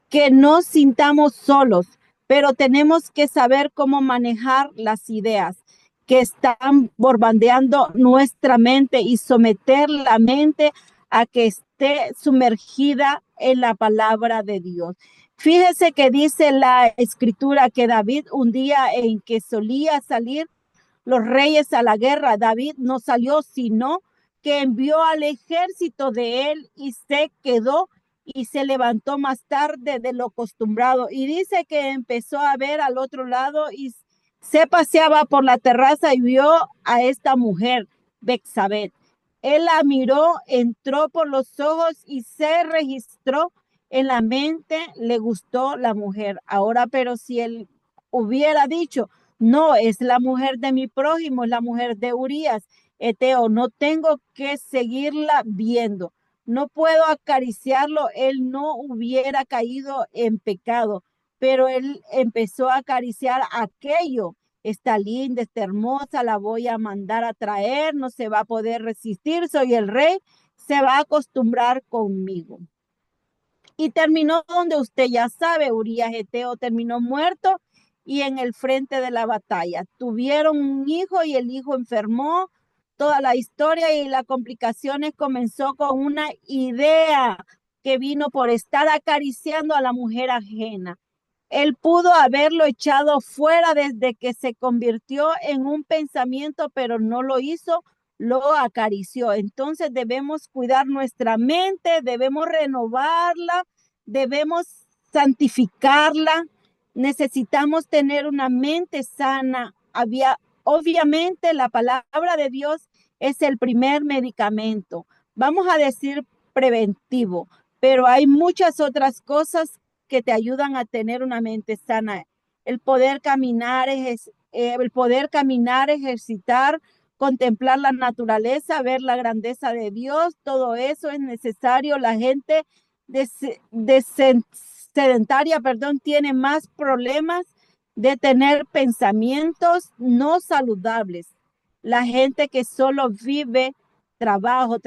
que nos sintamos solos, pero tenemos que saber cómo manejar las ideas que están bombardeando nuestra mente, y someter la mente a que esté sumergida en la palabra de Dios. Fíjese que dice la escritura que David, un día en que solía salir los reyes a la guerra, David no salió, sino que envió al ejército de él y se quedó y se levantó más tarde de lo acostumbrado. Y dice que empezó a ver al otro lado y se paseaba por la terraza y vio a esta mujer, Betsabé. Él la miró, entró por los ojos y se registró en la mente, le gustó la mujer. Ahora, pero si él hubiera dicho, no, es la mujer de mi prójimo, es la mujer de Urías, Eteo, no tengo que seguirla viendo, no puedo acariciarlo, él no hubiera caído en pecado, pero él empezó a acariciar aquello. Está linda, está hermosa, la voy a mandar a traer, no se va a poder resistir, soy el rey, se va a acostumbrar conmigo. Y terminó donde usted ya sabe, Urías Eteo terminó muerto y en el frente de la batalla. Tuvieron un hijo y el hijo enfermó. Toda la historia y las complicaciones comenzó con una idea que vino por estar acariciando a la mujer ajena. Él pudo haberlo echado fuera desde que se convirtió en un pensamiento, pero no lo hizo, lo acarició. Entonces debemos cuidar nuestra mente, debemos renovarla, debemos santificarla. Necesitamos tener una mente sana. Obviamente la palabra de Dios es el primer medicamento. Vamos a decir preventivo, pero hay muchas otras cosas que te ayudan a tener una mente sana. El poder caminar, ejercitar, contemplar la naturaleza, ver la grandeza de Dios, todo eso es necesario. La gente sedentaria, tiene más problemas de tener pensamientos no saludables. La gente que solo vive trabajo,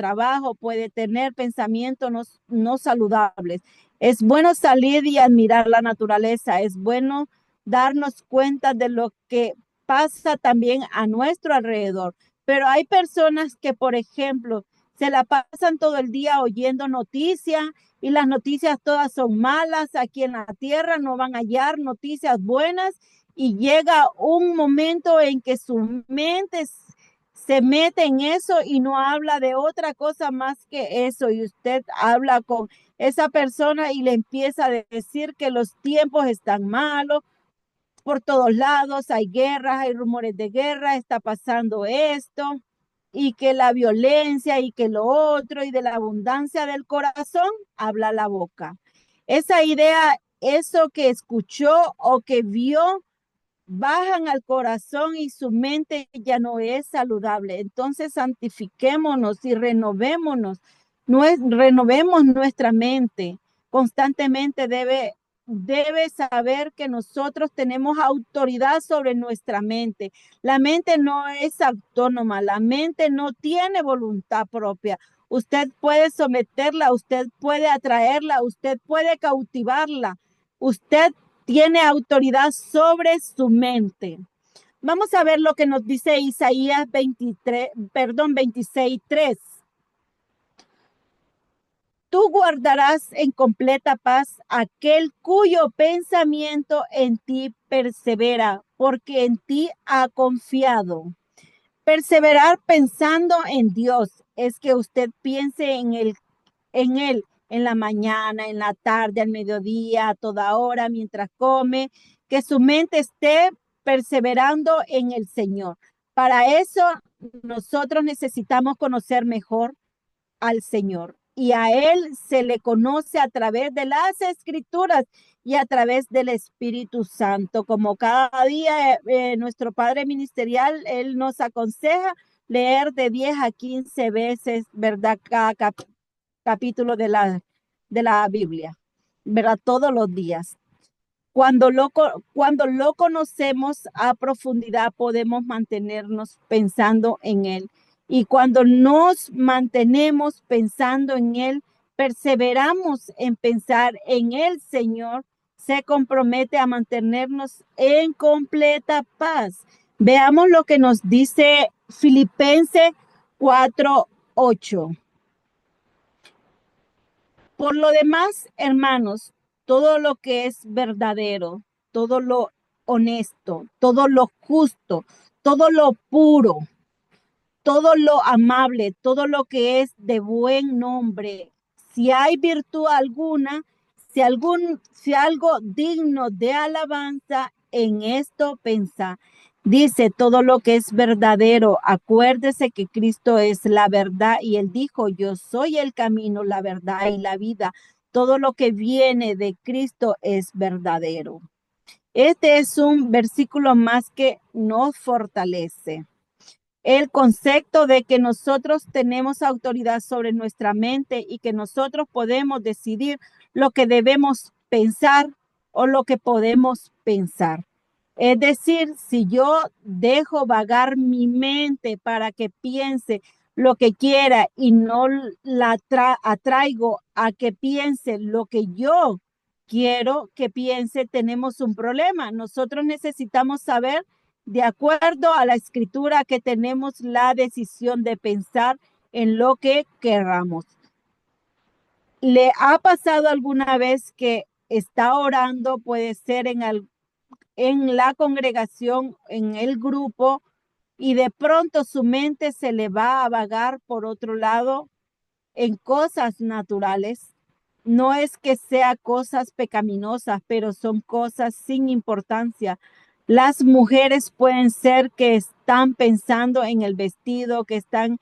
puede tener pensamientos no saludables. Es bueno salir y admirar la naturaleza, es bueno darnos cuenta de lo que pasa también a nuestro alrededor. Pero hay personas que, por ejemplo, se la pasan todo el día oyendo noticias y las noticias todas son malas. Aquí en la tierra no van a hallar noticias buenas y llega un momento en que su mente se mete en eso y no habla de otra cosa más que eso. Y usted habla con esa persona y le empieza a decir que los tiempos están malos, por todos lados hay guerras, hay rumores de guerra, está pasando esto, y que la violencia y que lo otro, y de la abundancia del corazón habla la boca. Esa idea, eso que escuchó o que vio, bajan al corazón y su mente ya no es saludable. Entonces santifiquémonos y renovémonos, renovemos nuestra mente. Constantemente debe saber que nosotros tenemos autoridad sobre nuestra mente. La mente no es autónoma, la mente no tiene voluntad propia. Usted puede someterla, usted puede atraerla, usted puede cautivarla. Usted tiene autoridad sobre su mente. Vamos a ver lo que nos dice Isaías 26:3. Tú guardarás en completa paz aquel cuyo pensamiento en ti persevera, porque en ti ha confiado. Perseverar pensando en Dios es que usted piense en Él, en la mañana, en la tarde, al mediodía, a toda hora, mientras come, que su mente esté perseverando en el Señor. Para eso nosotros necesitamos conocer mejor al Señor, y a Él se le conoce a través de las Escrituras y a través del Espíritu Santo. Como cada día nuestro Padre Ministerial, Él nos aconseja leer de 10 a 15 veces, ¿verdad? Cada capítulo de la Biblia, ¿verdad? Todos los días. Cuando lo conocemos a profundidad, podemos mantenernos pensando en Él. Y cuando nos mantenemos pensando en Él, perseveramos en pensar en el Señor, se compromete a mantenernos en completa paz. Veamos lo que nos dice Filipenses 4:8. Por lo demás, hermanos, todo lo que es verdadero, todo lo honesto, todo lo justo, todo lo puro, todo lo amable, todo lo que es de buen nombre, si hay virtud alguna, si algo digno de alabanza, en esto pensa. Dice todo lo que es verdadero. Acuérdese que Cristo es la verdad y él dijo, yo soy el camino, la verdad y la vida. Todo lo que viene de Cristo es verdadero. Este es un versículo más que nos fortalece. El concepto de que nosotros tenemos autoridad sobre nuestra mente y que nosotros podemos decidir lo que debemos pensar o lo que podemos pensar. Es decir, si yo dejo vagar mi mente para que piense lo que quiera y no la atraigo a que piense lo que yo quiero que piense, tenemos un problema. Nosotros necesitamos saber, de acuerdo a la escritura, que tenemos la decisión de pensar en lo que queramos. ¿Le ha pasado alguna vez que está orando, puede ser en la congregación, en el grupo, y de pronto su mente se le va a vagar por otro lado en cosas naturales? No es que sea cosas pecaminosas, pero son cosas sin importancia. Las mujeres pueden ser que están pensando en el vestido, que van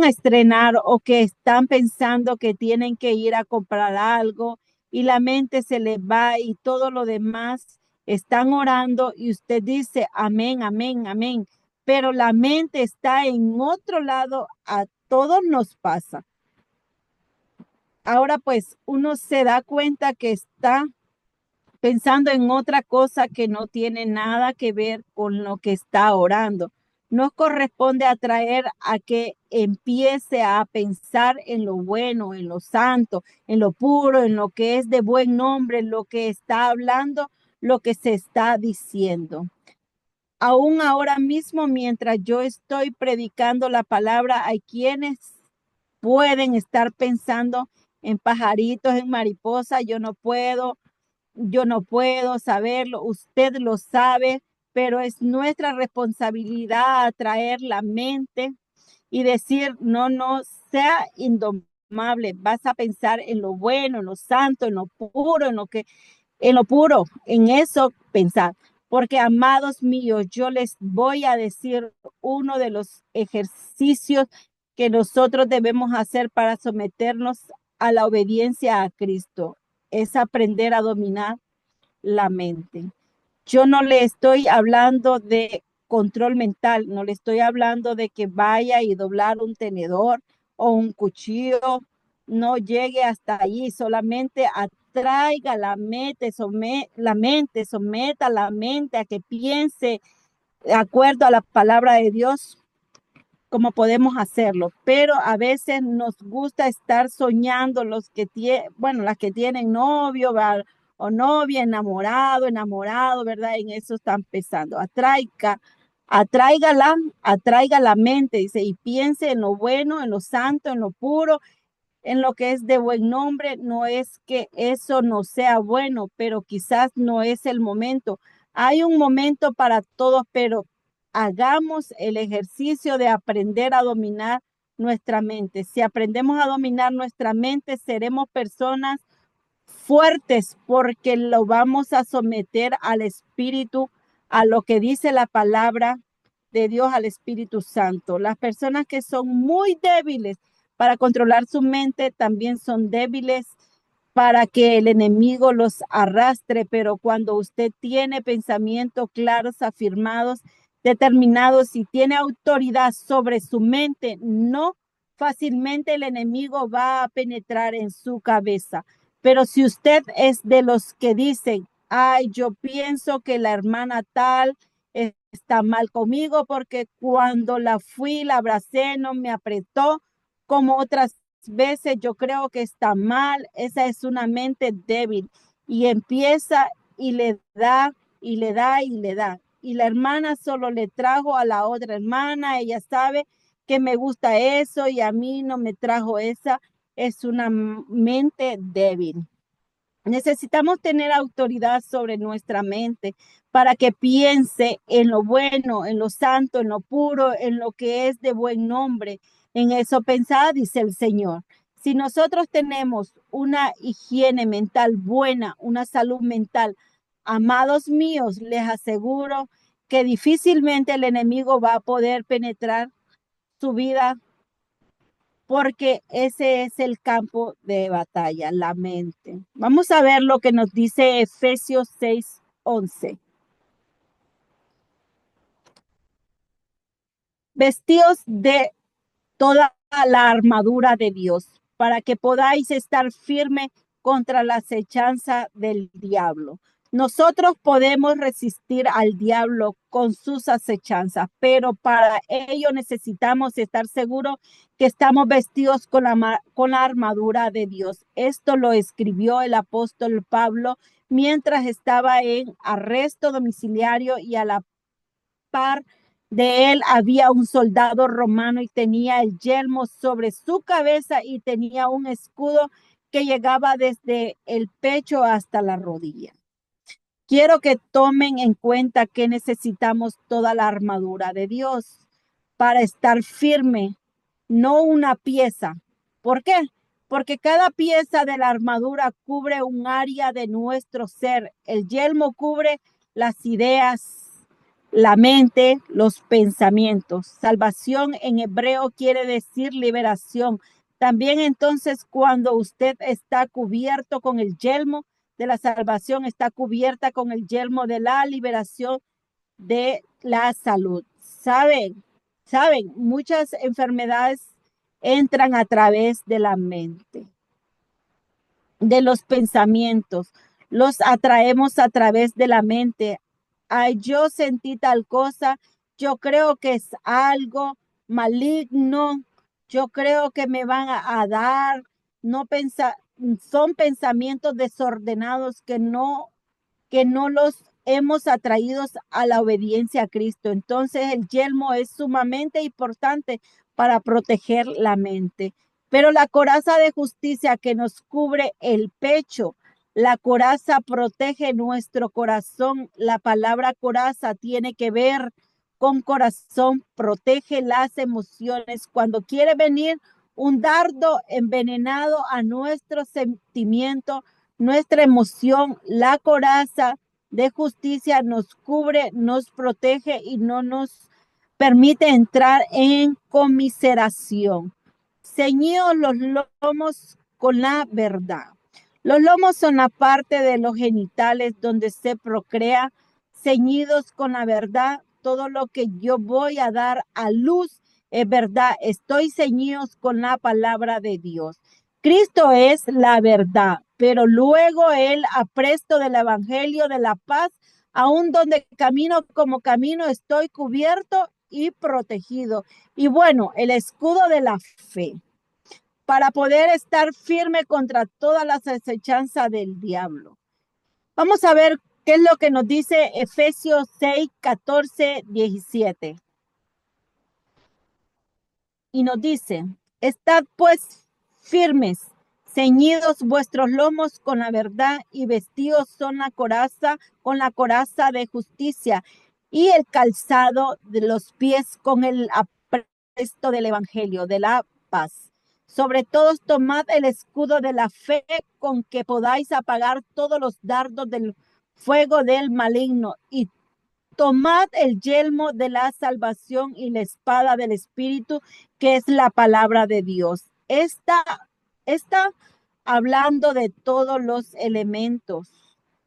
a estrenar o que están pensando que tienen que ir a comprar algo y la mente se les va y todo lo demás. Están orando y usted dice amén, amén, amén, pero la mente está en otro lado. A todos nos pasa. Ahora pues uno se da cuenta que está pensando en otra cosa que no tiene nada que ver con lo que está orando. Nos corresponde atraer a que empiece a pensar en lo bueno, en lo santo, en lo puro, en lo que es de buen nombre, en lo que está hablando, lo que se está diciendo. Aún ahora mismo, mientras yo estoy predicando la palabra, hay quienes pueden estar pensando en pajaritos, en mariposas. Yo no puedo saberlo, usted lo sabe, pero es nuestra responsabilidad atraer la mente y decir, no, sea indomable, vas a pensar en lo bueno, en lo santo, en lo puro, en eso pensar. Porque, amados míos, yo les voy a decir uno de los ejercicios que nosotros debemos hacer para someternos a la obediencia a Cristo, es aprender a dominar la mente. Yo no le estoy hablando de control mental, no le estoy hablando de que vaya y doblar un tenedor o un cuchillo, no llegue hasta allí, solamente atraiga la mente, someta la mente a que piense de acuerdo a la palabra de Dios, como podemos hacerlo, pero a veces nos gusta estar soñando las que tienen novio o novia, enamorado, ¿verdad? En eso están pensando. Atraiga la mente, dice, y piense en lo bueno, en lo santo, en lo puro, en lo que es de buen nombre. No es que eso no sea bueno, pero quizás no es el momento. Hay un momento para todos, pero hagamos el ejercicio de aprender a dominar nuestra mente. Si aprendemos a dominar nuestra mente, seremos personas fuertes porque lo vamos a someter al Espíritu, a lo que dice la palabra de Dios, al Espíritu Santo. Las personas que son muy débiles para controlar su mente también son débiles para que el enemigo los arrastre, pero cuando usted tiene pensamientos claros, afirmados, determinados y tiene autoridad sobre su mente, no fácilmente el enemigo va a penetrar en su cabeza. Pero si usted es de los que dicen, ay, yo pienso que la hermana tal está mal conmigo porque cuando la fui, la abracé, no me apretó como otras veces, yo creo que está mal. Esa es una mente débil y empieza y le da y le da y le da. Y la hermana solo le trajo a la otra hermana, ella sabe que me gusta eso y a mí no me trajo esa. es una mente débil. Necesitamos tener autoridad sobre nuestra mente para que piense en lo bueno, en lo santo, en lo puro, en lo que es de buen nombre. En eso pensad, dice el Señor. Si nosotros tenemos una higiene mental buena, una salud mental, amados míos, les aseguro que difícilmente el enemigo va a poder penetrar su vida, porque ese es el campo de batalla, la mente. Vamos a ver lo que nos dice Efesios 6:11. Vestíos de toda la armadura de Dios, para que podáis estar firme contra la acechanza del diablo. Nosotros podemos resistir al diablo con sus acechanzas, pero para ello necesitamos estar seguros que estamos vestidos con la armadura de Dios. Esto lo escribió el apóstol Pablo mientras estaba en arresto domiciliario, y a la par de él había un soldado romano y tenía el yelmo sobre su cabeza y tenía un escudo que llegaba desde el pecho hasta la rodilla. Quiero que tomen en cuenta que necesitamos toda la armadura de Dios para estar firme, no una pieza. ¿Por qué? Porque cada pieza de la armadura cubre un área de nuestro ser. El yelmo cubre las ideas, la mente, los pensamientos. Salvación en hebreo quiere decir liberación. También entonces, cuando usted está cubierto con el yelmo de la salvación, está cubierta con el yelmo de la liberación de la salud. Saben, muchas enfermedades entran a través de la mente, de los pensamientos. Los atraemos a través de la mente. Ay, yo sentí tal cosa, yo creo que es algo maligno, yo creo que me van a dar, no son pensamientos desordenados que no los hemos atraído a la obediencia a Cristo. Entonces el yelmo es sumamente importante para proteger la mente. Pero la coraza de justicia que nos cubre el pecho, la coraza protege nuestro corazón. La palabra coraza tiene que ver con corazón, protege las emociones. Cuando quiere venir un dardo envenenado a nuestro sentimiento, nuestra emoción, la coraza de justicia nos cubre, nos protege y no nos permite entrar en conmiseración. Ceñidos los lomos con la verdad. Los lomos son la parte de los genitales donde se procrea. Ceñidos con la verdad, todo lo que yo voy a dar a luz es verdad. Estoy ceñidos con la palabra de Dios. Cristo es la verdad, pero luego el apresto del evangelio de la paz, aún donde camino como camino, estoy cubierto y protegido. Y bueno, el escudo de la fe, para poder estar firme contra todas las acechanzas del diablo. Vamos a ver qué es lo que nos dice Efesios 6:14-17. Y nos dice: estad pues firmes, ceñidos vuestros lomos con la verdad, y vestidos con la coraza de justicia, y el calzado de los pies con el apresto del evangelio de la paz. Sobre todos tomad el escudo de la fe, con que podáis apagar todos los dardos del fuego del maligno, y tomad el yelmo de la salvación y la espada del Espíritu, que es la palabra de Dios. Está hablando de todos los elementos: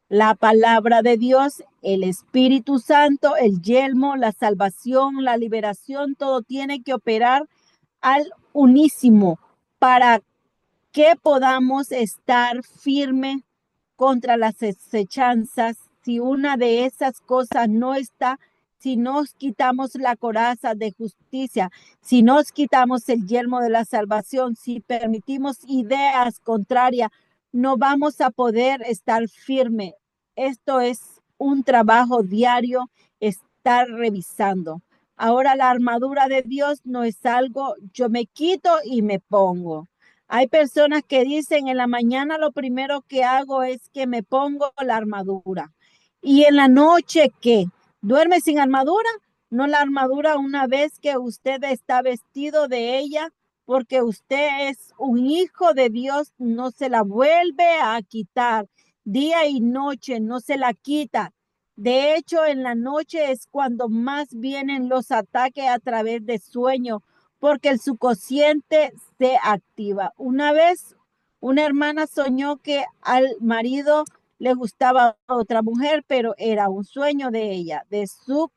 la palabra de Dios, el Espíritu Santo, el yelmo, la salvación, la liberación. Todo tiene que operar al unísimo para que podamos estar firmes contra las acechanzas. Si una de esas cosas no está, si nos quitamos la coraza de justicia, si nos quitamos el yelmo de la salvación, si permitimos ideas contrarias, no vamos a poder estar firme. Esto es un trabajo diario, estar revisando. Ahora, la armadura de Dios no es algo yo me quito y me pongo. Hay personas que dicen en la mañana lo primero que hago es que me pongo la armadura. Y en la noche, ¿qué? ¿Duerme sin armadura? No, la armadura una vez que usted está vestido de ella, porque usted es un hijo de Dios, no se la vuelve a quitar. Día y noche no se la quita. De hecho, en la noche es cuando más vienen los ataques a través de sueños, porque el subconsciente se activa. Una vez una hermana soñó que al marido le gustaba otra mujer, pero era un sueño de ella, de su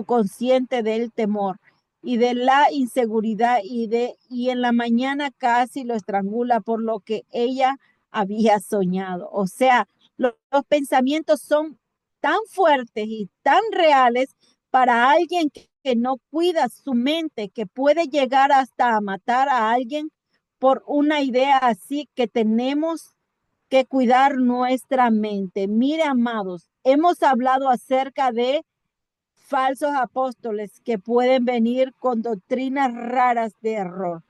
consciente del temor y de la inseguridad y en la mañana casi lo estrangula por lo que ella había soñado. O sea, los pensamientos son tan fuertes y tan reales para alguien que no cuida su mente, que puede llegar hasta a matar a alguien por una idea así, que tenemos que cuidar nuestra mente. Mire, amados, hemos hablado acerca de falsos apóstoles que pueden venir con doctrinas raras de error,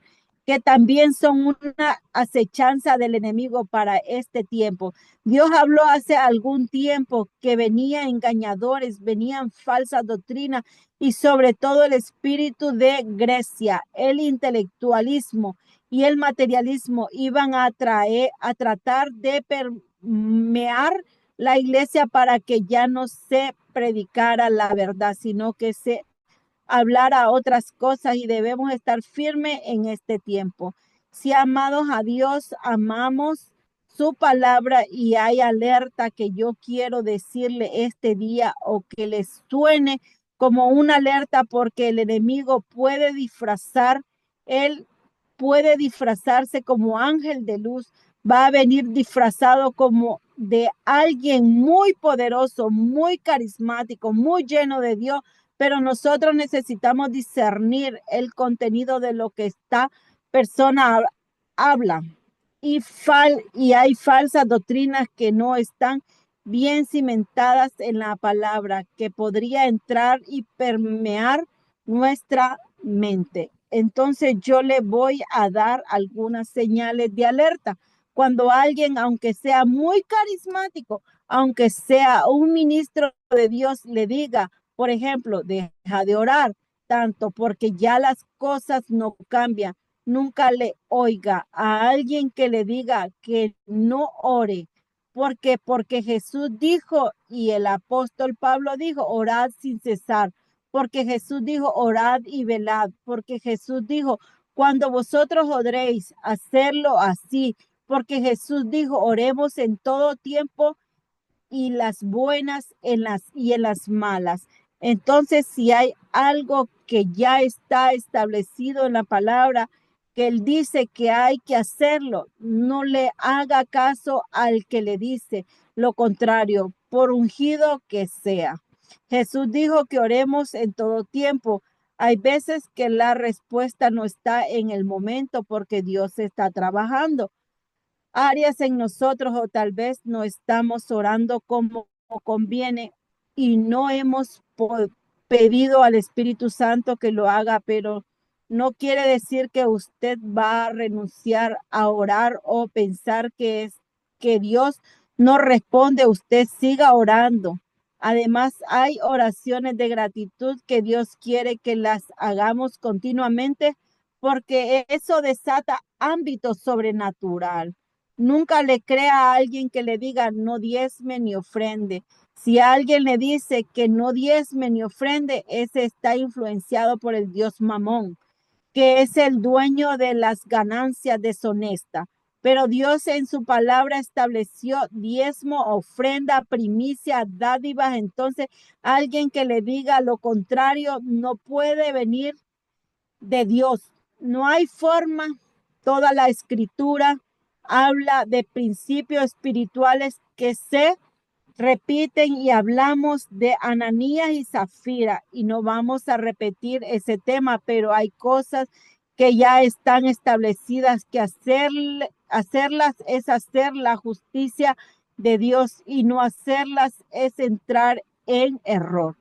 que también son una acechanza del enemigo para este tiempo. Dios habló hace algún tiempo que venían engañadores, venían falsas doctrinas y sobre todo el espíritu de Grecia, el intelectualismo y el materialismo iban a tratar de permear la iglesia para que ya no se predicara la verdad, sino que se hablara otras cosas y debemos estar firmes en este tiempo. Si amados a Dios, amamos su palabra y hay alerta que yo quiero decirle este día o que les suene como una alerta porque el enemigo puede él puede disfrazarse como ángel de luz, va a venir disfrazado como de alguien muy poderoso, muy carismático, muy lleno de Dios, pero nosotros necesitamos discernir el contenido de lo que esta persona habla. Y hay falsas doctrinas que no están bien cimentadas en la palabra, que podría entrar y permear nuestra mente. Entonces yo le voy a dar algunas señales de alerta. Cuando alguien, aunque sea muy carismático, aunque sea un ministro de Dios, le diga, por ejemplo, deja de orar tanto porque ya las cosas no cambian. Nunca le oiga a alguien que le diga que no ore, porque Jesús dijo y el apóstol Pablo dijo, orad sin cesar, porque Jesús dijo, orad y velad, porque Jesús dijo, cuando vosotros oréis, hacerlo así, porque Jesús dijo, oremos en todo tiempo y las buenas y en las malas. Entonces, si hay algo que ya está establecido en la palabra, que él dice que hay que hacerlo, no le haga caso al que le dice lo contrario, por ungido que sea. Jesús dijo que oremos en todo tiempo. Hay veces que la respuesta no está en el momento porque Dios está trabajando áreas en nosotros o tal vez no estamos orando como conviene y no hemos pedido al Espíritu Santo que lo haga, pero no quiere decir que usted va a renunciar a orar o pensar que Dios no responde, usted siga orando. Además, hay oraciones de gratitud que Dios quiere que las hagamos continuamente porque eso desata ámbito sobrenatural. Nunca le crea a alguien que le diga no diezme ni ofrende. Si alguien le dice que no diezme ni ofrende, ese está influenciado por el Dios Mamón, que es el dueño de las ganancias deshonestas. Pero Dios en su palabra estableció diezmo, ofrenda, primicia, dádivas. Entonces, alguien que le diga lo contrario no puede venir de Dios. No hay forma. Toda la escritura habla de principios espirituales que se repiten y hablamos de Ananías y Zafira y no vamos a repetir ese tema, pero hay cosas que ya están establecidas que hacerlas es hacer la justicia de Dios y no hacerlas es entrar en error.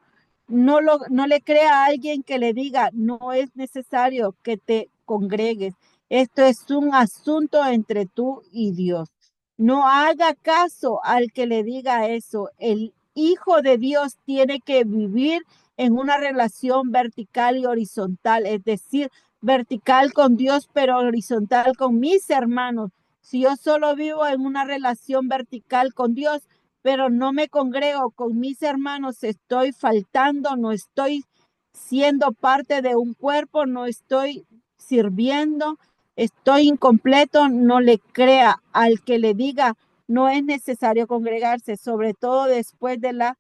No le crea a alguien que le diga, no es necesario que te congregues. Esto es un asunto entre tú y Dios. No haga caso al que le diga eso. El Hijo de Dios tiene que vivir en una relación vertical y horizontal, es decir, vertical con Dios, pero horizontal con mis hermanos. Si yo solo vivo en una relación vertical con Dios, pero no me congrego con mis hermanos, estoy faltando, no estoy siendo parte de un cuerpo, no estoy sirviendo, estoy incompleto. No le crea al que le diga no es necesario congregarse, sobre todo después de la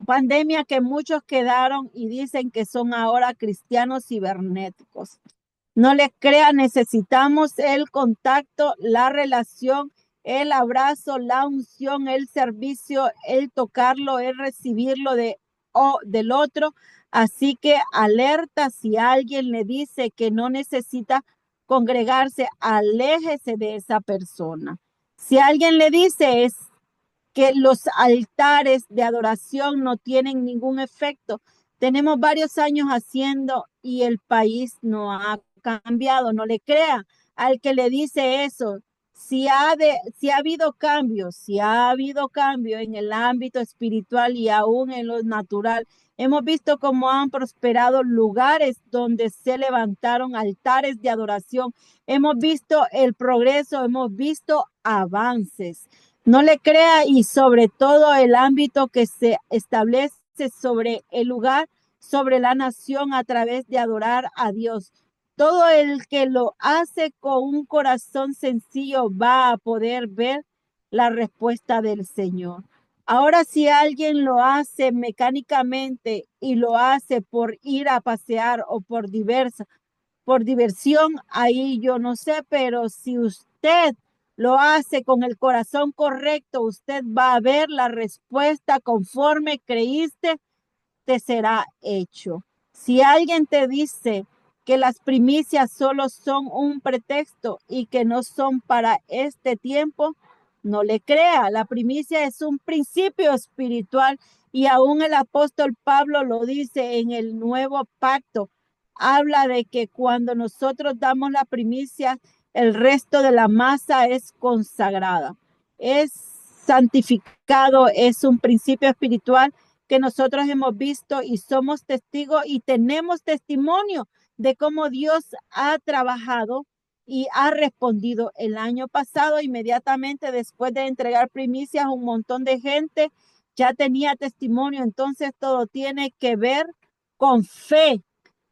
pandemia, que muchos quedaron y dicen que son ahora cristianos cibernéticos. No le crea, necesitamos el contacto, la relación, el abrazo, la unción, el servicio, el tocarlo, el recibirlo del otro. Así que alerta, si alguien le dice que no necesita congregarse, aléjese de esa persona. Si alguien le dice es que los altares de adoración no tienen ningún efecto, tenemos varios años haciendo y el país no ha cambiado. No le crea al que le dice eso. Si ha habido cambios en el ámbito espiritual y aún en lo natural. Hemos visto cómo han prosperado lugares donde se levantaron altares de adoración. Hemos visto el progreso, hemos visto avances. No le crea, y sobre todo el ámbito que se establece sobre el lugar, sobre la nación, a través de adorar a Dios. Todo el que lo hace con un corazón sencillo va a poder ver la respuesta del Señor. Ahora, si alguien lo hace mecánicamente y lo hace por ir a pasear o por diversión, ahí yo no sé, pero si usted lo hace con el corazón correcto, usted va a ver la respuesta conforme creíste, te será hecho. Si alguien te dice que las primicias solo son un pretexto y que no son para este tiempo, no le crea. La primicia es un principio espiritual y aún el apóstol Pablo lo dice en el Nuevo Pacto. Habla de que cuando nosotros damos la primicia, el resto de la masa es consagrada, es santificado, es un principio espiritual que nosotros hemos visto y somos testigos y tenemos testimonio de cómo Dios ha trabajado y ha respondido. El año pasado, inmediatamente después de entregar primicias, un montón de gente ya tenía testimonio. Entonces todo tiene que ver con fe,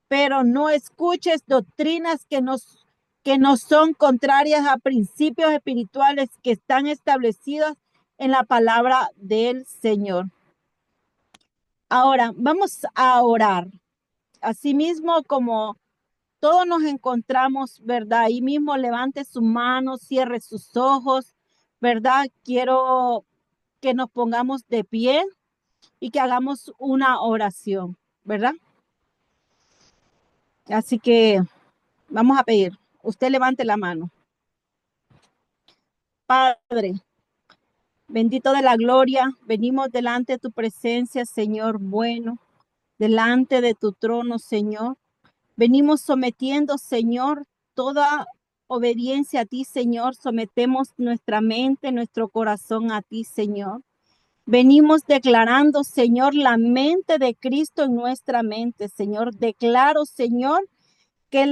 pero no escuches doctrinas que no son contrarias a principios espirituales que están establecidos en la palabra del Señor. Ahora vamos a orar. Asimismo, como todos nos encontramos, ¿verdad? Ahí mismo levante su mano, cierre sus ojos, ¿verdad? Quiero que nos pongamos de pie y que hagamos una oración, ¿verdad? Así que vamos a pedir. Usted levante la mano. Padre, bendito de la gloria, venimos delante de tu presencia, Señor bueno, delante de tu trono, Señor. Venimos sometiendo, Señor, toda obediencia a ti, Señor. Sometemos nuestra mente, nuestro corazón a ti, Señor. Venimos declarando, Señor, la mente de Cristo en nuestra mente, Señor. Declaro, Señor, que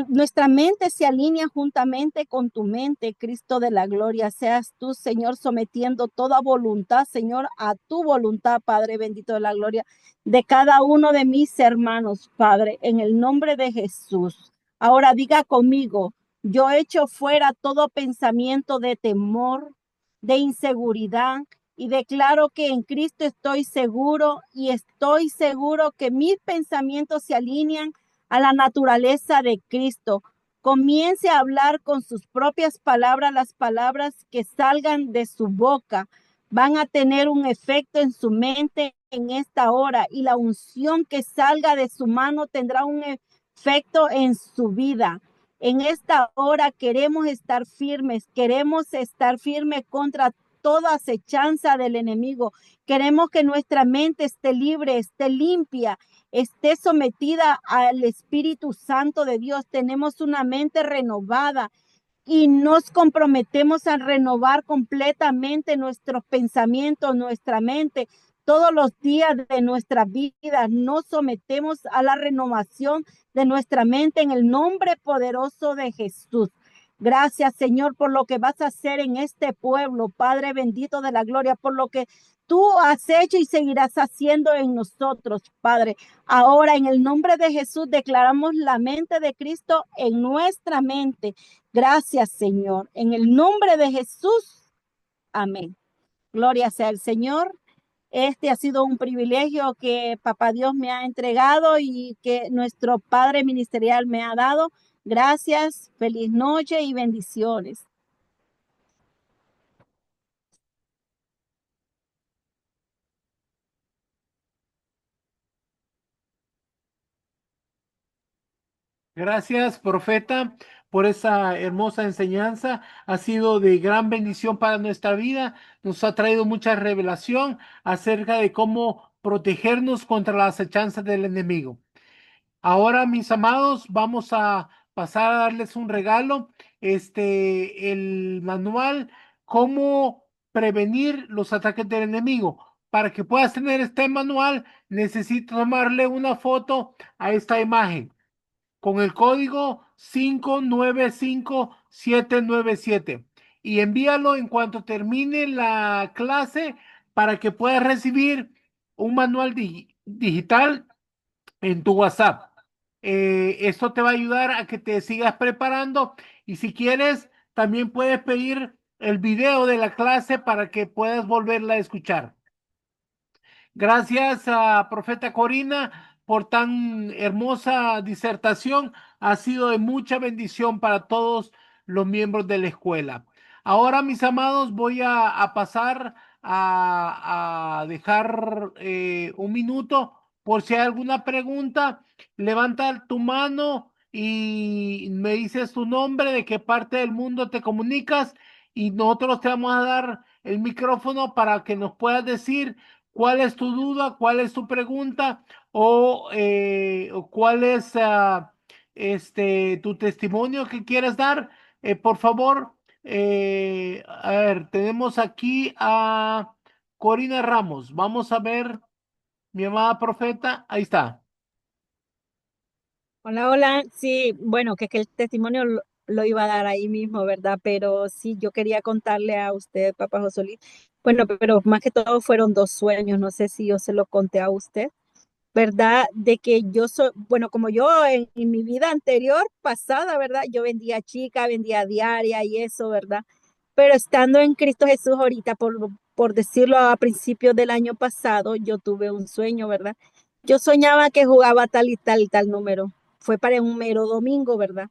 nuestra mente se alinea juntamente con tu mente, Cristo de la gloria. Seas tú, Señor, sometiendo toda voluntad, Señor, a tu voluntad, Padre bendito de la gloria, de cada uno de mis hermanos, Padre, en el nombre de Jesús. Ahora diga conmigo, yo echo fuera todo pensamiento de temor, de inseguridad, y declaro que en Cristo estoy seguro, y estoy seguro que mis pensamientos se alinean a la naturaleza de Cristo. Comience a hablar con sus propias palabras. Las palabras que salgan de su boca van a tener un efecto en su mente en esta hora, y la unción que salga de su mano tendrá un efecto en su vida. En esta hora queremos estar firmes contra toda acechanza del enemigo. Queremos que nuestra mente esté libre, esté limpia, esté sometida al Espíritu Santo de Dios. Tenemos una mente renovada y nos comprometemos a renovar completamente nuestros pensamientos, nuestra mente. Todos los días de nuestra vida nos sometemos a la renovación de nuestra mente en el nombre poderoso de Jesús. Gracias, Señor, por lo que vas a hacer en este pueblo, Padre bendito de la gloria, por lo que tú has hecho y seguirás haciendo en nosotros, Padre. Ahora, en el nombre de Jesús, declaramos la mente de Cristo en nuestra mente. Gracias, Señor. En el nombre de Jesús. Amén. Gloria sea al Señor. Este ha sido un privilegio que Papá Dios me ha entregado y que nuestro Padre Ministerial me ha dado. Gracias, feliz noche y bendiciones. Gracias, profeta, por esa hermosa enseñanza. Ha sido de gran bendición para nuestra vida. Nos ha traído mucha revelación acerca de cómo protegernos contra la acechanza del enemigo. Ahora, mis amados, vamos a pasar a darles un regalo. El manual, cómo prevenir los ataques del enemigo. Para que puedas tener este manual, necesito tomarle una foto a esta imagen con el código 595797 y envíalo en cuanto termine la clase para que puedas recibir un manual digital en tu WhatsApp. Esto te va a ayudar a que te sigas preparando y si quieres también puedes pedir el video de la clase para que puedas volverla a escuchar. Gracias a Profeta Corina por tan hermosa disertación. Ha sido de mucha bendición para todos los miembros de la escuela. Ahora, mis amados, voy a pasar a dejar un minuto por si hay alguna pregunta. Levanta tu mano y me dices tu nombre, de qué parte del mundo te comunicas y nosotros te vamos a dar el micrófono para que nos puedas decir cuál es tu duda, cuál es tu pregunta o cuál es tu testimonio que quieres dar. Por favor, a ver, tenemos aquí a Corina Ramos. Vamos a ver, mi amada profeta, ahí está. Hola, hola. Sí, bueno, que el testimonio lo iba a dar ahí mismo, ¿verdad? Pero sí, yo quería contarle a usted, Papá Josolí. Bueno, pero más que todo fueron dos sueños. No sé si yo se lo conté a usted, ¿verdad? De que yo soy, bueno, como yo en mi vida anterior, pasada, ¿verdad? Yo vendía chica, vendía diaria y eso, ¿verdad? Pero estando en Cristo Jesús ahorita, por decirlo a principios del año pasado, yo tuve un sueño, ¿verdad? Yo soñaba que jugaba tal y tal y tal número. Fue para un mero domingo, ¿verdad?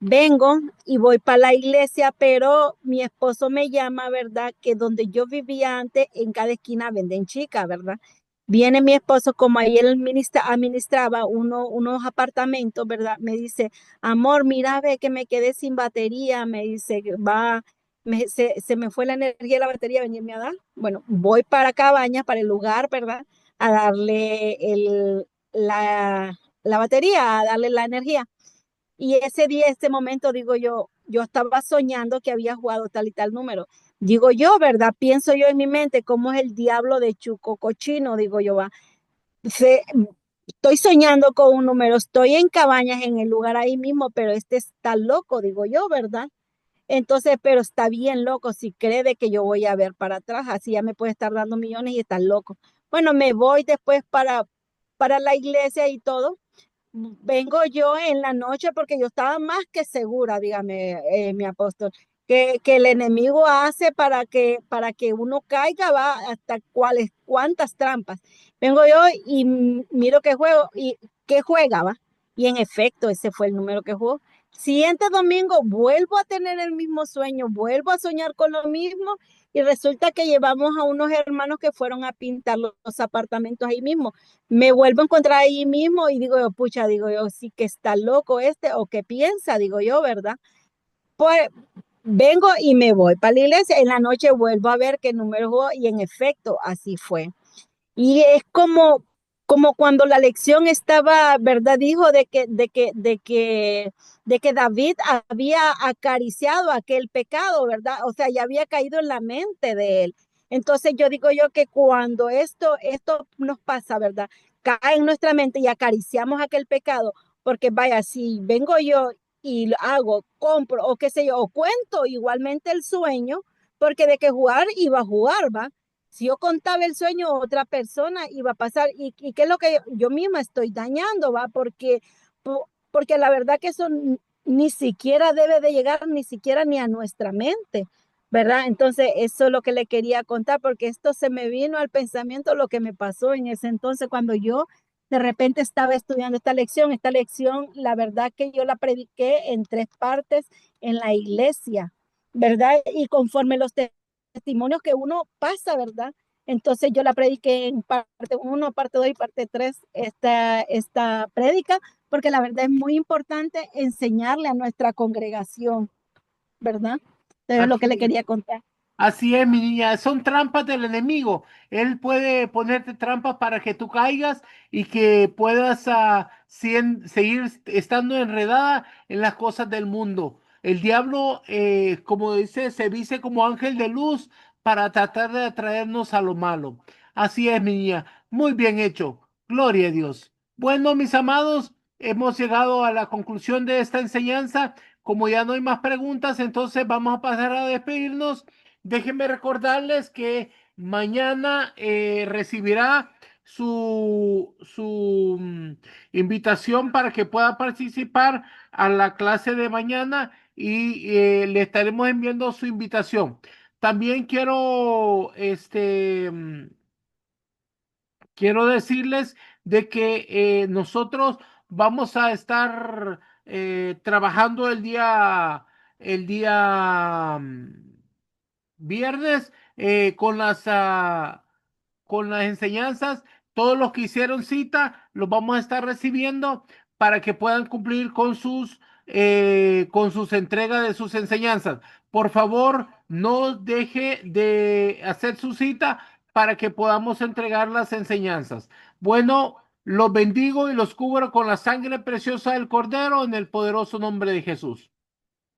Vengo y voy para la iglesia, pero mi esposo me llama, ¿verdad? Que donde yo vivía antes, en cada esquina venden chica, ¿verdad? Viene mi esposo, como ahí él administraba unos apartamentos, ¿verdad? Me dice, amor, mira, ve que me quedé sin batería, me dice, se me fue la energía de la batería, venirme a dar. Bueno, voy para Cabañas, para el lugar, ¿verdad? A darle la batería, a darle la energía. Y ese día, ese momento, digo yo estaba soñando que había jugado tal y tal número. Digo yo, ¿verdad? Pienso yo en mi mente, ¿cómo es el diablo de Chuco Cochino? Digo yo, va. Se- Estoy soñando con un número, estoy en Cabañas, en el lugar ahí mismo, pero este está loco, digo yo, ¿verdad? Entonces, pero está bien loco, si cree de que yo voy a ver para atrás, así ya me puede estar dando millones y está loco. Bueno, me voy después para la iglesia y todo. Vengo yo en la noche porque yo estaba más que segura, dígame, mi apóstol, que el enemigo hace para que uno caiga, va hasta cuántas trampas. Vengo yo y miro qué juego y qué juega, va. Y en efecto, ese fue el número que jugó. Siguiente domingo vuelvo a tener el mismo sueño, vuelvo a soñar con lo mismo y resulta que llevamos a unos hermanos que fueron a pintar los apartamentos ahí mismo. Me vuelvo a encontrar ahí mismo y digo yo, pucha, digo yo, sí que está loco este o qué piensa, digo yo, ¿verdad? Pues vengo y me voy para la iglesia, en la noche vuelvo a ver qué número jugó y en efecto así fue. Y es como cuando la lección estaba, ¿verdad? Dijo de que David había acariciado aquel pecado, ¿verdad? O sea, ya había caído en la mente de él. Entonces yo digo yo que cuando esto nos pasa, ¿verdad? Cae en nuestra mente y acariciamos aquel pecado, porque vaya, si vengo yo y lo hago, compro o qué sé yo, o cuento igualmente el sueño, porque de que jugar iba a jugar, ¿va? Si yo contaba el sueño, otra persona iba a pasar. ¿Y qué es lo que yo misma estoy dañando, va? Porque la verdad que eso ni siquiera debe de llegar ni siquiera ni a nuestra mente, ¿verdad? Entonces, eso es lo que le quería contar, porque esto se me vino al pensamiento lo que me pasó en ese entonces cuando yo de repente estaba estudiando esta lección. Esta lección, la verdad que yo la prediqué en 3 partes en la iglesia, ¿verdad? Y conforme los testimonios que uno pasa, ¿verdad? Entonces yo la prediqué en parte 1, parte 2 y parte 3, esta prédica, porque la verdad es muy importante enseñarle a nuestra congregación, ¿verdad? Entonces es lo que le Así es. quería contar. Así es, mi niña, son trampas del enemigo. Él puede ponerte trampas para que tú caigas y que puedas seguir estando enredada en las cosas del mundo. El diablo, como dice, se viste como ángel de luz para tratar de atraernos a lo malo. Así es, mi niña. Muy bien hecho. Gloria a Dios. Bueno, mis amados, hemos llegado a la conclusión de esta enseñanza. Como ya no hay más preguntas, entonces vamos a pasar a despedirnos. Déjenme recordarles que mañana recibirá su invitación para que pueda participar a la clase de mañana y le estaremos enviando su invitación. También quiero decirles de que nosotros vamos a estar trabajando el día viernes con las enseñanzas. Todos los que hicieron cita los vamos a estar recibiendo para que puedan cumplir con sus entregas de sus enseñanzas. Por favor, no deje de hacer su cita para que podamos entregar las enseñanzas. Bueno, los bendigo y los cubro con la sangre preciosa del Cordero en el poderoso nombre de Jesús.